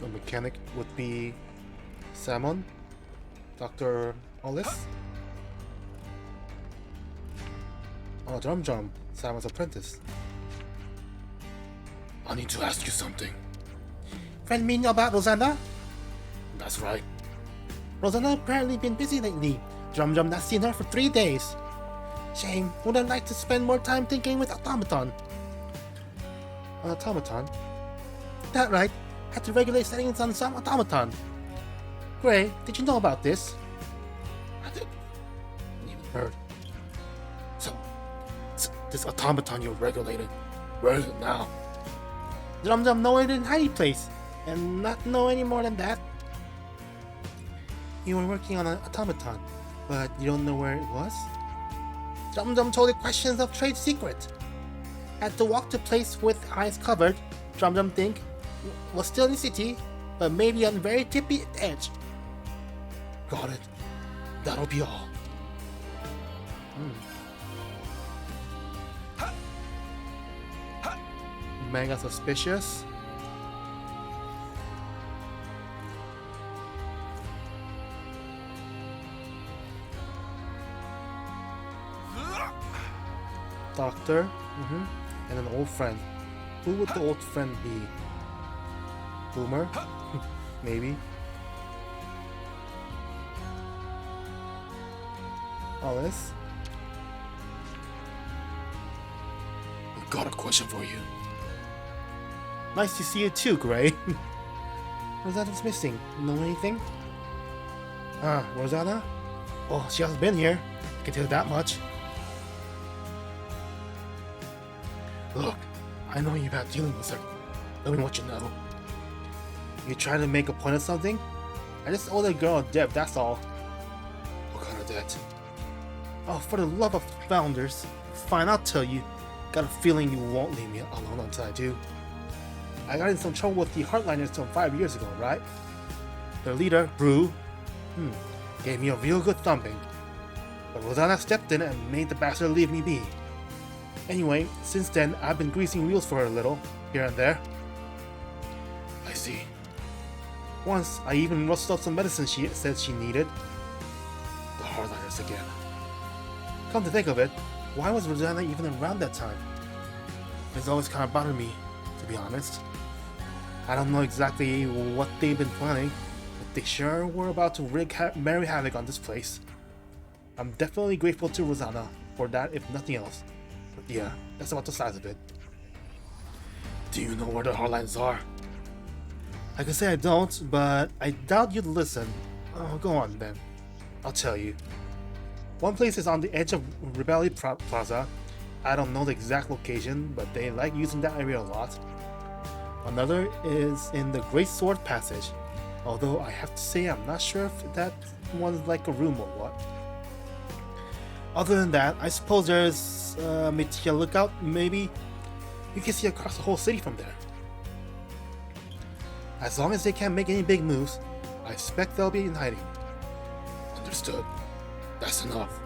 A mechanic would be Salmon? Dr. Ollis? Oh, Drum, Salmon's apprentice.
I need to ask you something.
Friend me know about Rosanna?
That's right.
Rosanna apparently been busy lately. Drum not seen her for 3 days. Shame, would I like to spend more time thinking with Automaton? An automaton? That right, had to regulate settings on some automaton. Gray, did you know about this?
I didn't even heard. So, this automaton you're regulating, where is it now?
Drum know it in hiding place, and not know any more than that. You were working on an automaton, but you don't know where it was? Drum told it questions of trade secret. Had to walk to place with eyes covered. Drum think was still in the city, but maybe on very tippy edge.
Got it. That'll be all.
Mega suspicious. Doctor, and an old friend. Who would the old friend be? Boomer? Maybe. Alice?
I've got a question for you.
Nice to see you too, Gray. Rosanna's missing. Know anything? Rosanna? Oh, she hasn't been here. I can tell you that much.
Look, I know you've had dealings with her. Tell me what you know.
You trying to make a point of something? I just owe that girl a debt, that's all.
What kind of debt?
Oh, for the love of founders. Fine, I'll tell you. Got a feeling you won't leave me alone until I do. I got in some trouble with the Hardliners some 5 years ago, right? Their leader, Brew, gave me a real good thumping. But Rosanna stepped in and made the bastard leave me be. Anyway, since then, I've been greasing wheels for her a little, here and there.
I see.
Once, I even rustled up some medicine she said she needed.
The Hardliners again.
Come to think of it, why was Rosanna even around that time? It's always kind of bothered me, to be honest. I don't know exactly what they've been planning, but they sure were about to wreak merry havoc on this place. I'm definitely grateful to Rosanna for that, if nothing else. But yeah, that's about the size of it.
Do you know where the Hardliners are?
I can say I don't, but I doubt you'd listen. Oh, go on then. I'll tell you. One place is on the edge of Rebellion Plaza. I don't know the exact location, but they like using that area a lot. Another is in the Great Sword Passage, although I have to say I'm not sure if that one's like a room or what. Other than that, I suppose there's Metia Lookout, maybe. You can see across the whole city from there. As long as they can't make any big moves, I expect they'll be in hiding.
Understood. That's enough.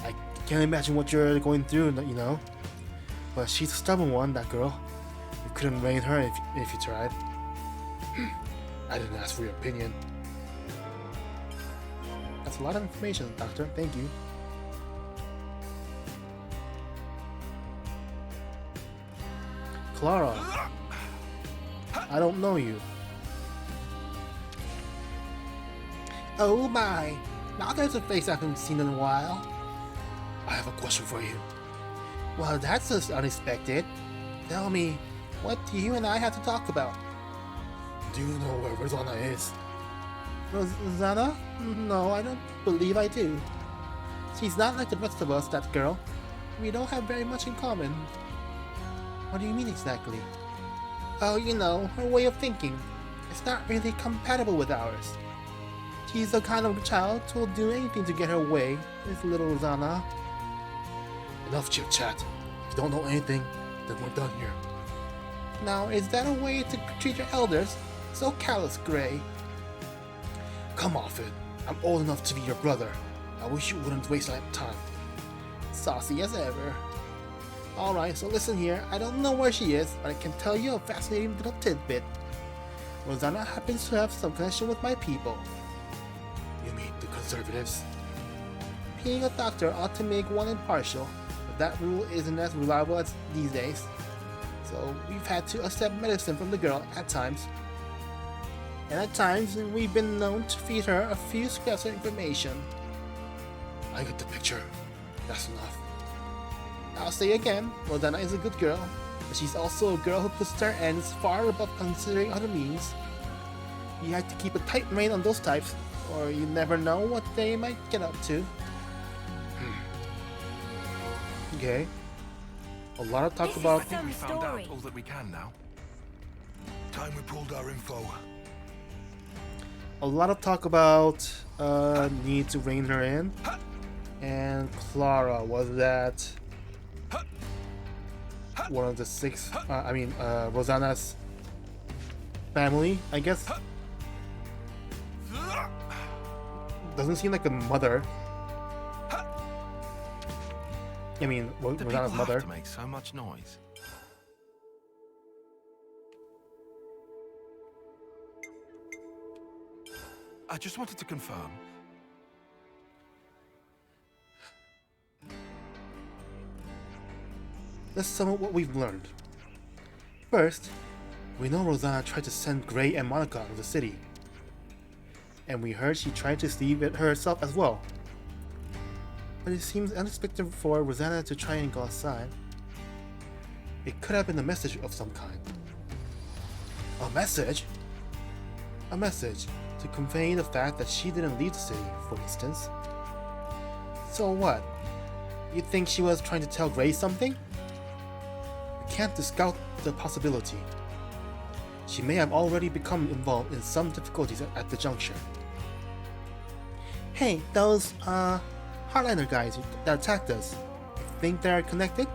I can't imagine what you're going through, you know. But she's a stubborn one, that girl. You couldn't rein her if you tried.
I didn't ask for your opinion.
That's a lot of information, Doctor. Thank you. Clara. I don't know you. Oh my. Now there's a face I haven't seen in a while.
I have a question for you.
Well, that's just unexpected. Tell me, what do you and I have to talk about?
Do you know where Rosanna is?
Rosanna? No, I don't believe I do. She's not like the rest of us, that girl. We don't have very much in common. What do you mean exactly? Oh, you know, her way of thinking. It's not really compatible with ours. She's the kind of child who'll do anything to get her way, is little Rosanna.
Enough chit-chat. If you don't know anything, then we're done here.
Now, is that a way to treat your elders? So callous, Gray.
Come off it. I'm old enough to be your brother. I wish you wouldn't waste my time.
Saucy as ever. Alright, so listen here. I don't know where she is, but I can tell you a fascinating little tidbit. Rosanna happens to have some connection with my people.
You mean the conservatives?
Being a doctor ought to make one impartial, but that rule isn't as reliable as these days. so we've had to accept medicine from the girl at times. And at times, we've been known to feed her a few scraps of information.
I get the picture. That's enough.
I'll say again, Rodana is a good girl, but she's also a girl who puts their ends far above considering other means. You have to keep a tight rein on those types, or you never know what they might get up to. Okay. A lot of talk about...
I think we found out all that we can now.
Time we pulled our info.
A lot of talk about need to rein her in. And Clara, was that one of the six, Rosanna's family, I guess? Doesn't seem like a mother. I mean, Rosanna's mother.
To make so much noise. I just wanted to confirm.
Let's sum up what we've learned. First, we know Rosanna tried to send Gray and Monica out of the city. And we heard she tried to leave it herself as well. But it seems unexpected for Rosanna to try and go outside. It could have been a message of some kind.
A message?
A message to convey the fact that she didn't leave the city, for instance. So what? You think she was trying to tell Gray something? We can't discount the possibility. She may have already become involved in some difficulties at the juncture. Hey, those, Hardliner guys that attacked us, you think they're connected?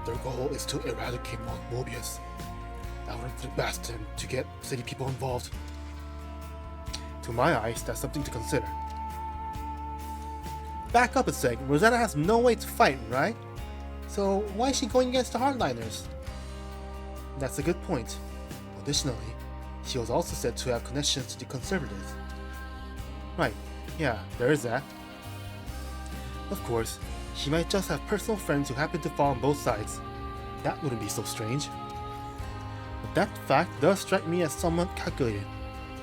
Their goal is to eradicate Mobius. That would be the best to get city people involved.
To my eyes, that's something to consider. Back up a sec, Rosanna has no way to fight, right? So why is she going against the Hardliners? That's a good point. Additionally, she was also said to have connections to the Conservatives. Right, yeah, there is that. Of course, she might just have personal friends who happen to fall on both sides. That wouldn't be so strange. But that fact does strike me as somewhat calculated,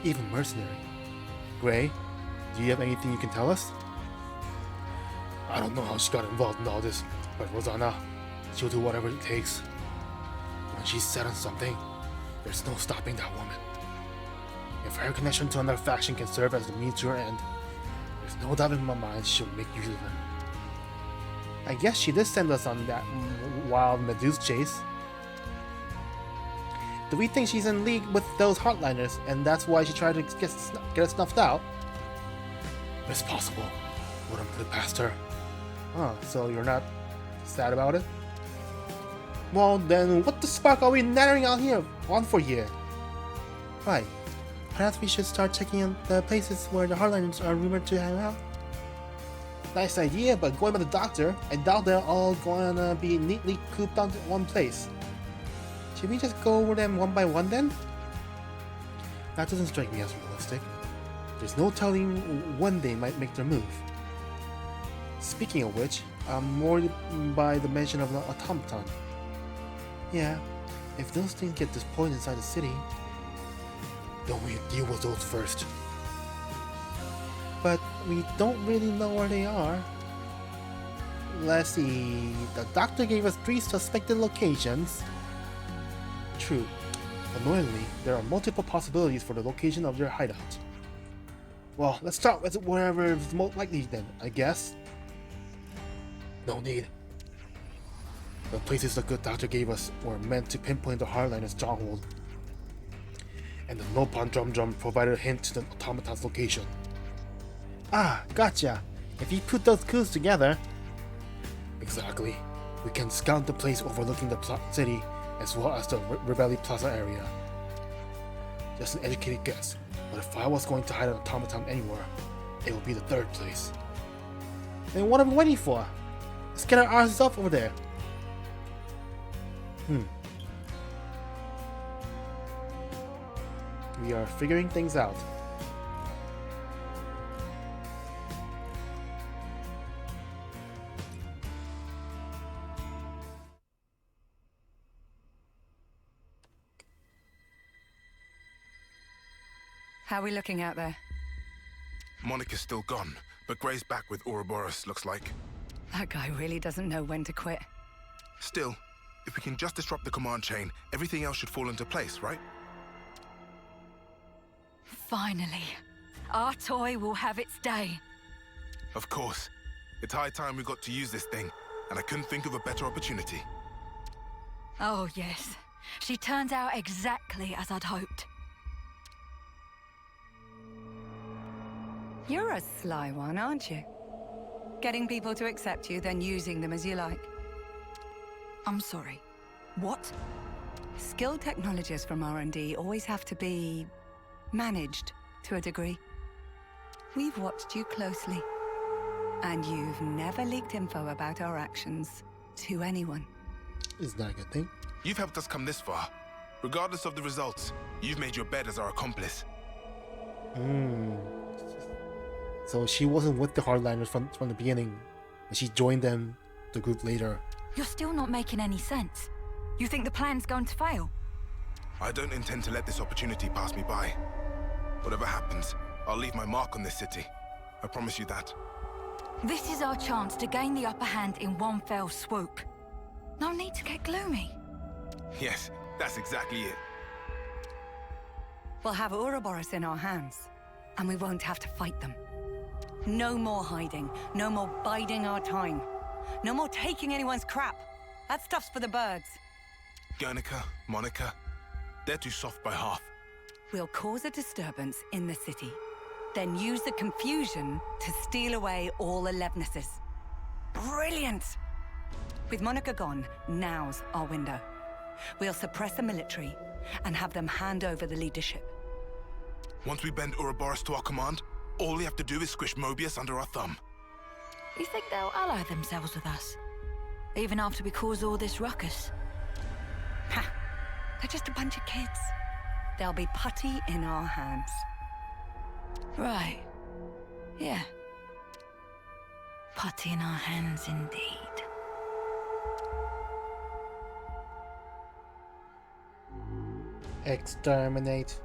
even mercenary. Gray, do you have anything you can tell us?
I don't know how she got involved in all this, but Rosanna, she'll do whatever it takes. When she's set on something, there's no stopping that woman. If her connection to another faction can serve as the means to her end, there's no doubt in my mind she'll make use of them.
I guess she did send us on that wild Medusa chase. Do we think she's in league with those Hardliners, and that's why she tried to get us snuffed out?
It's possible. Wouldn't put it past her.
Oh, so you're not sad about it? Well then, what the spark are we nattering out here on for here? Right. Perhaps we should start checking in the places where the Hardliners are rumored to hang out. Nice idea, but going by the doctor, I doubt they're all gonna be neatly cooped down to one place. Should we just go over them one by one then? That doesn't strike me as realistic. There's no telling when they might make their move. Speaking of which, I'm worried by the mention of the automaton. Yeah, if those things get deployed inside the city...
Don't we deal with those first?
But we don't really know where they are. Let's see, the doctor gave us 3 suspected locations. True. Annoyingly, there are multiple possibilities for the location of their hideout. Well, let's start with wherever is most likely then, I guess.
No need. The places the good doctor gave us were meant to pinpoint the Hardliners' stronghold. And the Nopon Drum provided a hint to the automaton's location.
Ah, gotcha. If you put those clues together...
Exactly. We can scout the place overlooking the city as well as the Rebelli Plaza area. Just an educated guess, but if I was going to hide an automaton anywhere, it would be the 3rd place.
Then what are we waiting for? Let's get our asses off over there. We are figuring things out.
How are we looking out there?
Monica's still gone, but Gray's back with Ouroboros, looks like.
That guy really doesn't know when to quit.
Still, if we can just disrupt the command chain, everything else should fall into place, right?
Finally. Our toy will have its day.
Of course. It's high time we got to use this thing, and I couldn't think of a better opportunity.
Oh, yes. She turns out exactly as I'd hoped.
You're a sly one, aren't you? Getting people to accept you, then using them as you like.
I'm sorry. What?
Skilled technologists from R&D always have to be managed to a degree. We've watched you closely, and you've never leaked info about our actions to anyone.
Is that a good thing?
You've helped us come this far. Regardless of the results, you've made your bed as our accomplice.
So she wasn't with the Hardliners from the beginning, but she joined them, the group, later.
You're still not making any sense. You think the plan's going to fail?
I don't intend to let this opportunity pass me by. Whatever happens, I'll leave my mark on this city. I promise you that.
This is our chance to gain the upper hand in one fell swoop. No need to get gloomy.
Yes, that's exactly it.
We'll have Ouroboros in our hands, and we won't have to fight them. No more hiding, no more biding our time. No more taking anyone's crap. That stuff's for the birds.
Guernica, Monica, they're too soft by half.
We'll cause a disturbance in the city, then use the confusion to steal away all the Levnesses. Brilliant! With Monica gone, now's our window. We'll suppress the military and have them hand over the leadership.
Once we bend Ouroboros to our command, all we have to do is squish Mobius under our thumb.
You think they'll ally themselves with us? Even after we cause all this ruckus?
Ha! They're just a bunch of kids. They'll be putty in our hands.
Right. Yeah. Putty in our hands indeed.
Exterminate.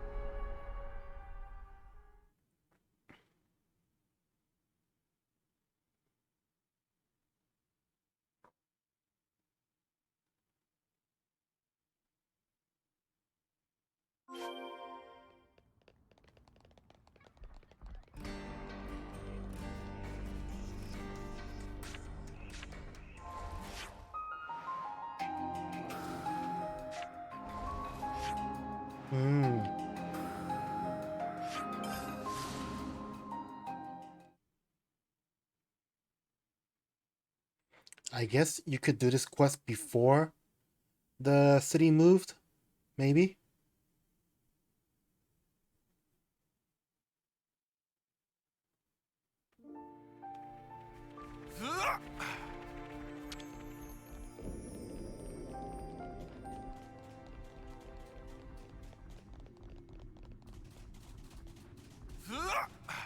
I guess you could do this quest before the city moved, maybe?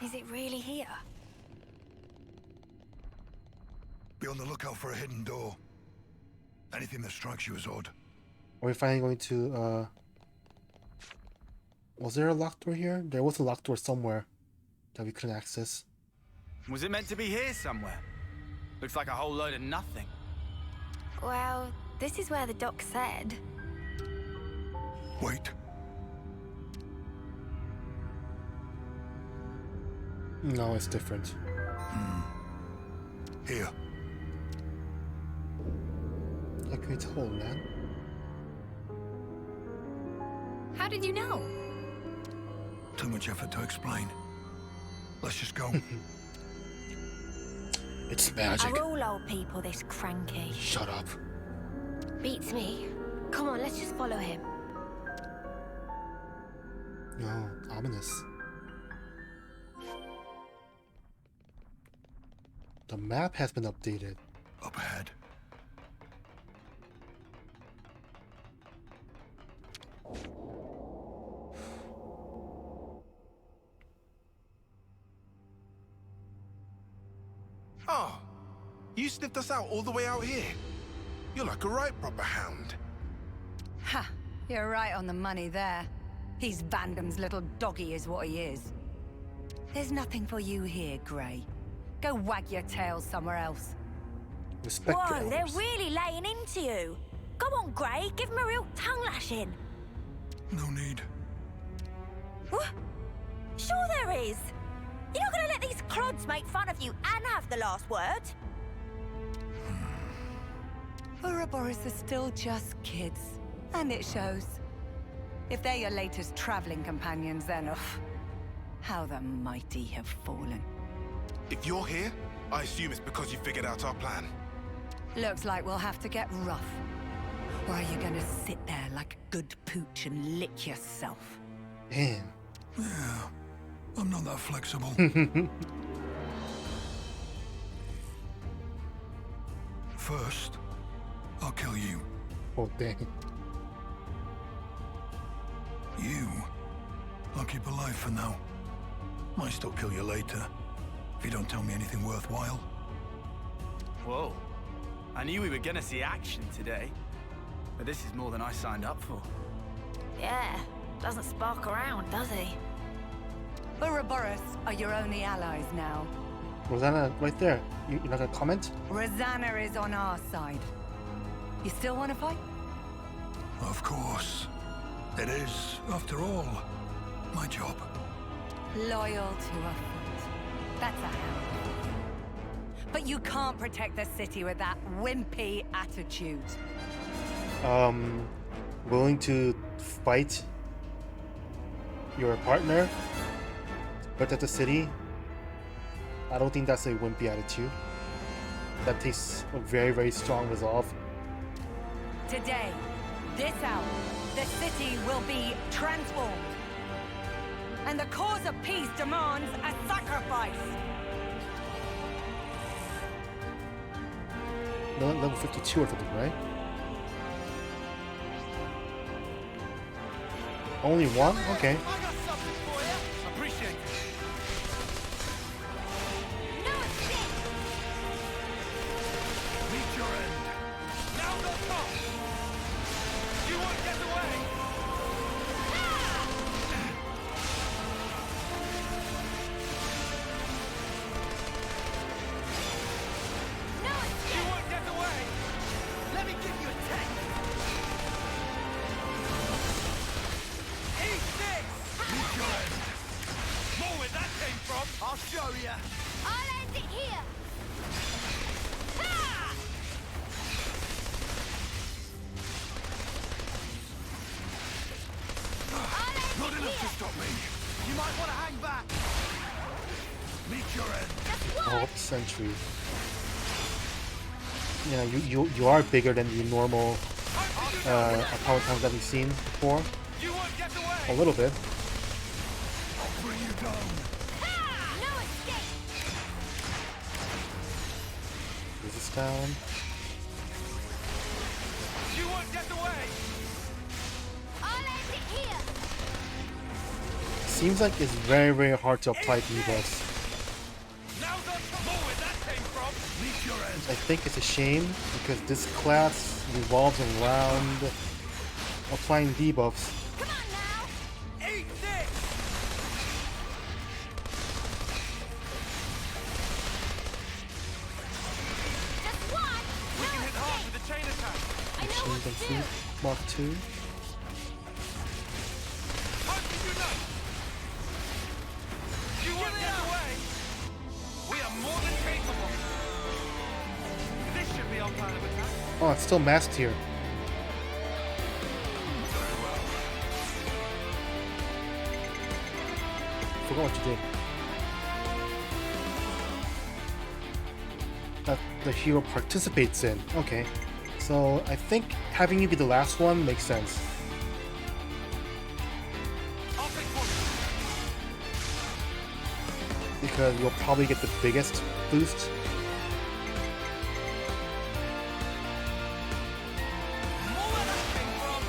Is it really here?
Be on the lookout for a hidden door. Anything that strikes you as odd.
Are we finally going to, Was there a locked door here? There was a locked door somewhere that we couldn't access.
Was it meant to be here somewhere? Looks like a whole load of nothing.
Well, this is where the doc said.
Wait.
No, it's different.
Here.
How can you tell, man?
How did you know?
Too much effort to explain. Let's just go.
It's magic.
Are all old people this cranky?
Shut up.
Beats me. Come on, let's just follow him.
No, ominous. The map has been updated.
Up ahead.
Oh, you sniffed us out all the way out here. You're like a right proper hound.
Ha! You're right on the money there. He's Vandam's little doggy is what he is. There's nothing for you here, Grey. Go wag your tail somewhere else.
Respect your
Whoa, they're
elders.
really laying into you. Go on, Grey, give him a real tongue lashing.
No need.
What? Sure there is. You're not gonna let these clods make fun of you and have the last word?
Ouroboros are still just kids, and it shows. If they're your latest traveling companions, then how the mighty have fallen.
If you're here, I assume it's because you figured out our plan.
Looks like we'll have to get rough. Or are you gonna sit there like a good pooch and lick yourself?
Damn.
Yeah, I'm not that flexible. First, I'll kill you.
Oh, dang.
You, I'll keep alive for now. Might still kill you later, if you don't tell me anything worthwhile.
Whoa. I knew we were gonna see action today. But this is more than I signed up for.
Yeah, doesn't spark around, does he?
Ouroboros are your only allies now.
Rosanna, right there. You're not gonna comment?
Rosanna is on our side. You still want to fight?
Of course. It is, after all, my job.
Loyal to a fault. That's a hound. But you can't protect the city with that wimpy attitude.
Willing to fight your partner, protect the city? I don't think that's a wimpy attitude. That takes a very, very strong resolve.
Today, this hour, the city will be transformed. And the cause of peace demands a sacrifice.
Level 52 or something, right? Only one? Okay.
I got something for you. Appreciate it.
Meet your end.
Now go top. You won't get away. You won't get away. Let me give you a test. Eat this.
Meet your end.
More where that came from. I'll show you.
I'll end it here.
Not enough to stop me.
You might want to hang back.
Meet your end.
Oh, Sentry. Yeah, you are bigger than the normal power times that we've seen before.
You won't get away.
A little bit.
I'll bring you down.
No escape.
This is down.
You won't get away.
I'll end it here.
Seems like it's very, very hard to apply debuffs.
Now go more where that came from.
Meet your end.
I think it's a shame because this class revolves around applying debuffs.
Come on now.
Eat this.
Just one.
We can hit hard with the chain attack.
I know
Chain
what to do.
complete. Mark 2.
How did you know? You won't get away. We are more than capable. This should be our plan of attack.
Oh, it's still masked here. Forgot what you did. That the hero participates in. Okay. So I think having you be the last one makes sense.
I'll take point.
Because you'll probably get the biggest boost.
More where that came from.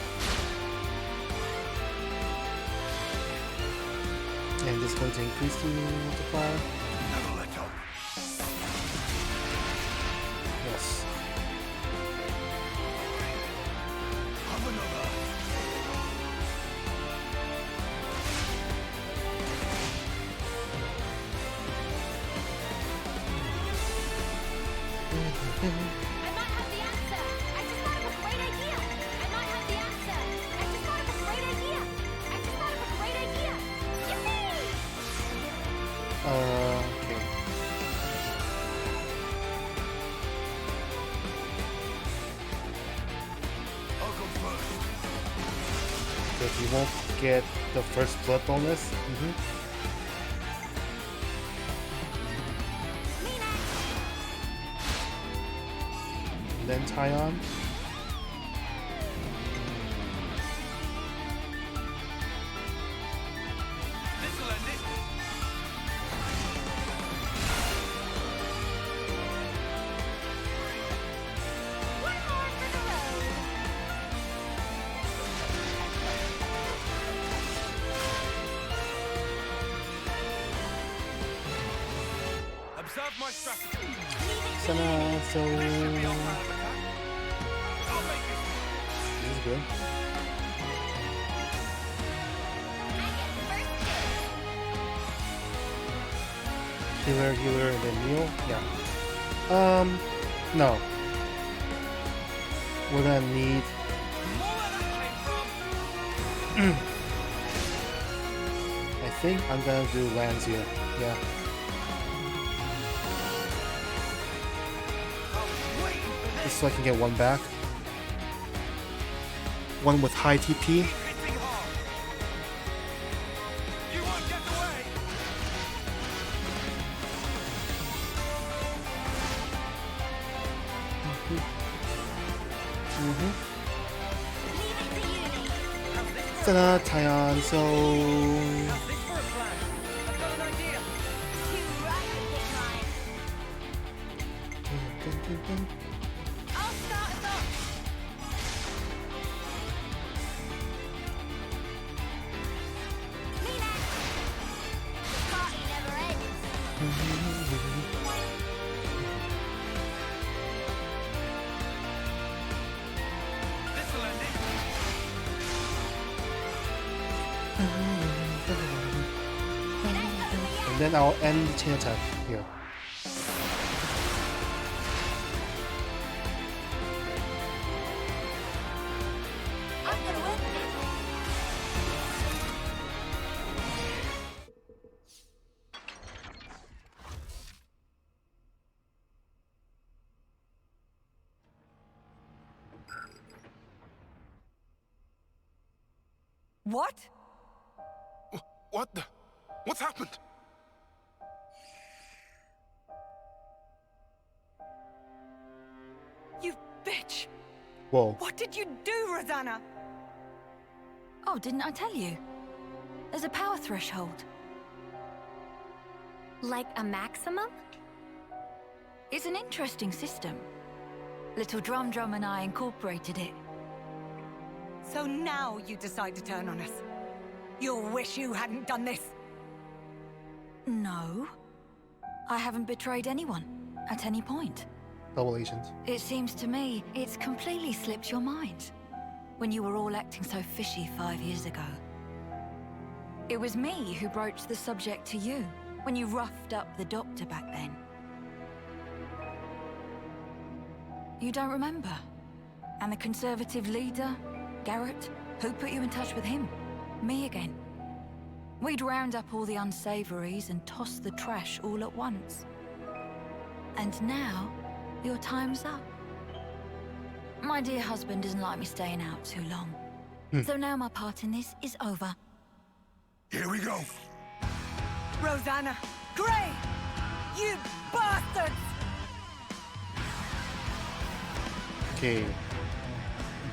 And this is going to increase the multiplier.
Never let up.
Yes.
Have another.
might have the answer. I just thought of a great idea. I might have the answer. I just thought of a great idea. I just thought of a great idea. Yippee!
Okay.
I'll go first.
Because you won't get the first blood bonus. Then Tyon.
This'll end it.
One more for the road.
Observe my strategy.
Sana, so this is good. Healer, and then Mio. Yeah. No. We're gonna need. I think I'm gonna do lands here. Yeah. Just so I can get one back. One with high TP. Ta-da, Tyon, so...
I'll start us off. Me next. The party never ends.
This'll end it.
And then I'll end the chain attack here.
I'm gonna win.
What?
What the? What's happened?
You bitch!
Whoa.
What did you do, Rosanna?
Oh, didn't I tell you? There's a power threshold.
Like a maximum?
It's an interesting system. Little Drum and I incorporated it.
So now you decide to turn on us. You'll wish you hadn't done this.
No. I haven't betrayed anyone, at any point.
Double agent.
It seems to me it's completely slipped your mind. When you were all acting so fishy 5 years ago. It was me who broached the subject to you, when you roughed up the doctor back then. You don't remember? And the Conservative leader, Garrett, who put you in touch with him? Me again. We'd round up all the unsavories and toss the trash all at once. And now, your time's up. My dear husband doesn't like me staying out too long. So now my part in this is over.
Here we go.
Rosanna! Gray! You bastards!
Okay.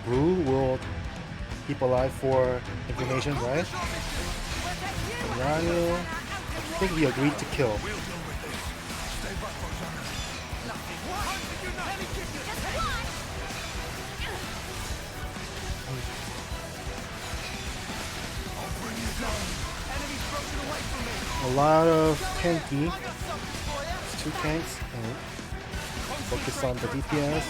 Brew will keep alive for information, right? Ryu, I think we agreed to kill. A lot of tanky. It's 2 tanks and focus on the DPS.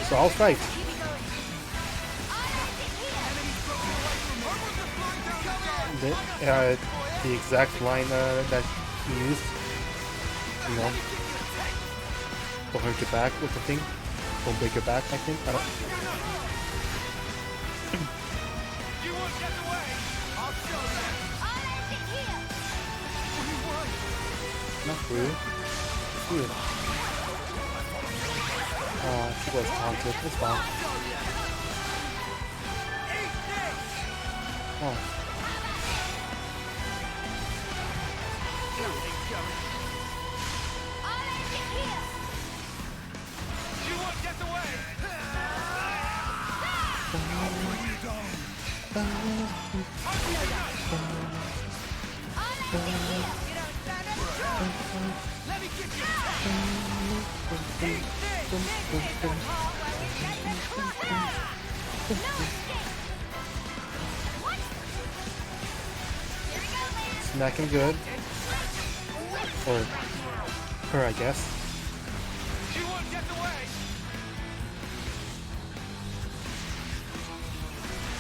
So I'll fight. The exact line that use. You know, don't hurt your back with the thing. Don't break your back, I think. I don't.
You won't get away. I'll show you.
Not through. Good. Oh, she was taunted. It's fine. Oh.
You won't get away. Let me get you.
Smacking good. Or her, I guess.
You won't get away.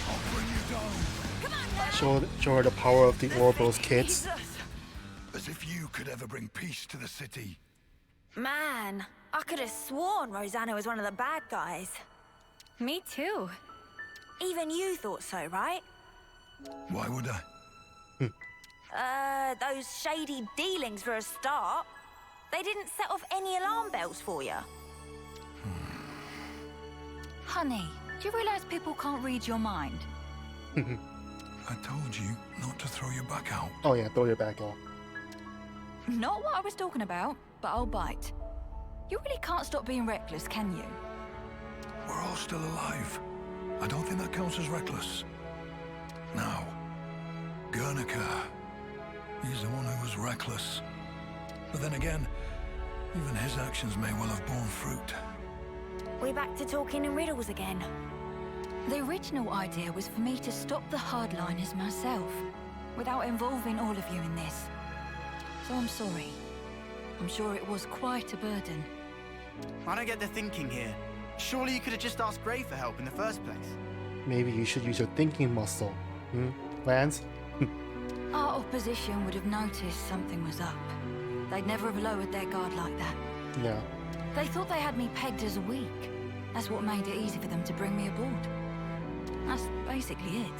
I'll bring you down.
Show her the power of the Ouroboros kids.
As if you could ever bring peace to the city.
Man, I could have sworn Rosanna was one of the bad guys.
Me too.
Even you thought so, right?
Why would I?
Those shady dealings for a start. They didn't set off any alarm bells for you.
Honey, do you realize people can't read your mind?
I told you not to throw your back out.
Oh yeah, throw your back out.
Not what I was talking about, but I'll bite. You really can't stop being reckless, can you?
We're all still alive. I don't think that counts as reckless. Now, Guernica. He's the one who was reckless. But then again, even his actions may well have borne fruit.
We're back to talking in riddles again.
The original idea was for me to stop the Hardliners myself, without involving all of you in this. So I'm sorry. I'm sure it was quite a burden.
I don't get the thinking here. Surely you could have just asked Gray for help in the first place.
Maybe you should use your thinking muscle. Lance?
Our opposition would have noticed something was up. They'd never have lowered their guard like that.
Yeah.
They thought they had me pegged as weak. That's what made it easy for them to bring me aboard. That's basically it.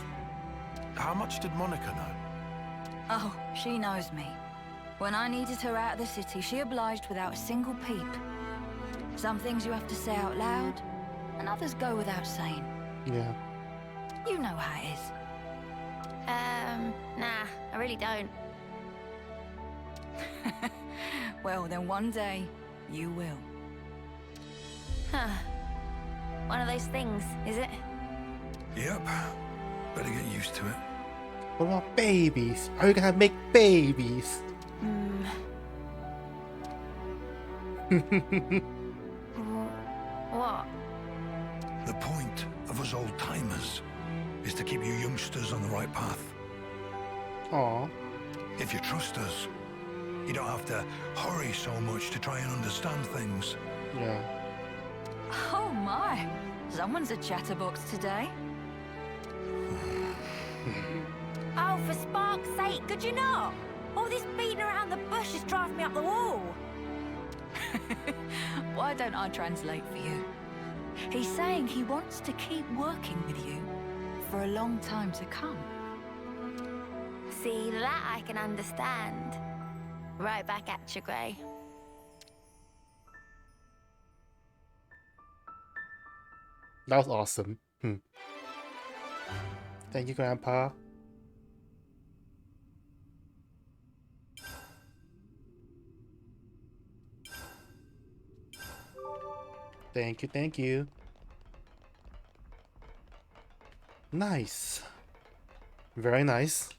How much did Monica know?
Oh, she knows me. When I needed her out of the city, she obliged without a single peep. Some things you have to say out loud, and others go without saying.
Yeah.
You know how it is.
Nah, I really don't.
Well, then one day, you will.
Huh. One of those things, is it?
Yep. Better get used to it.
What about babies? Are you gonna make babies?
What?
The point of us old-timers is to keep you youngsters on the right path.
Aw.
If you trust us, you don't have to hurry so much to try and understand things.
Yeah.
Oh my! Someone's a chatterbox today.
Oh, for spark's sake, could you not? All this beating around the bush is driving me up the wall.
Why don't I translate for you? He's saying he wants to keep working with you for a long time to come.
See, that I can understand. Right back at you, Gray.
That was awesome. Thank you, Grandpa. Thank you, thank you. Nice. Very nice.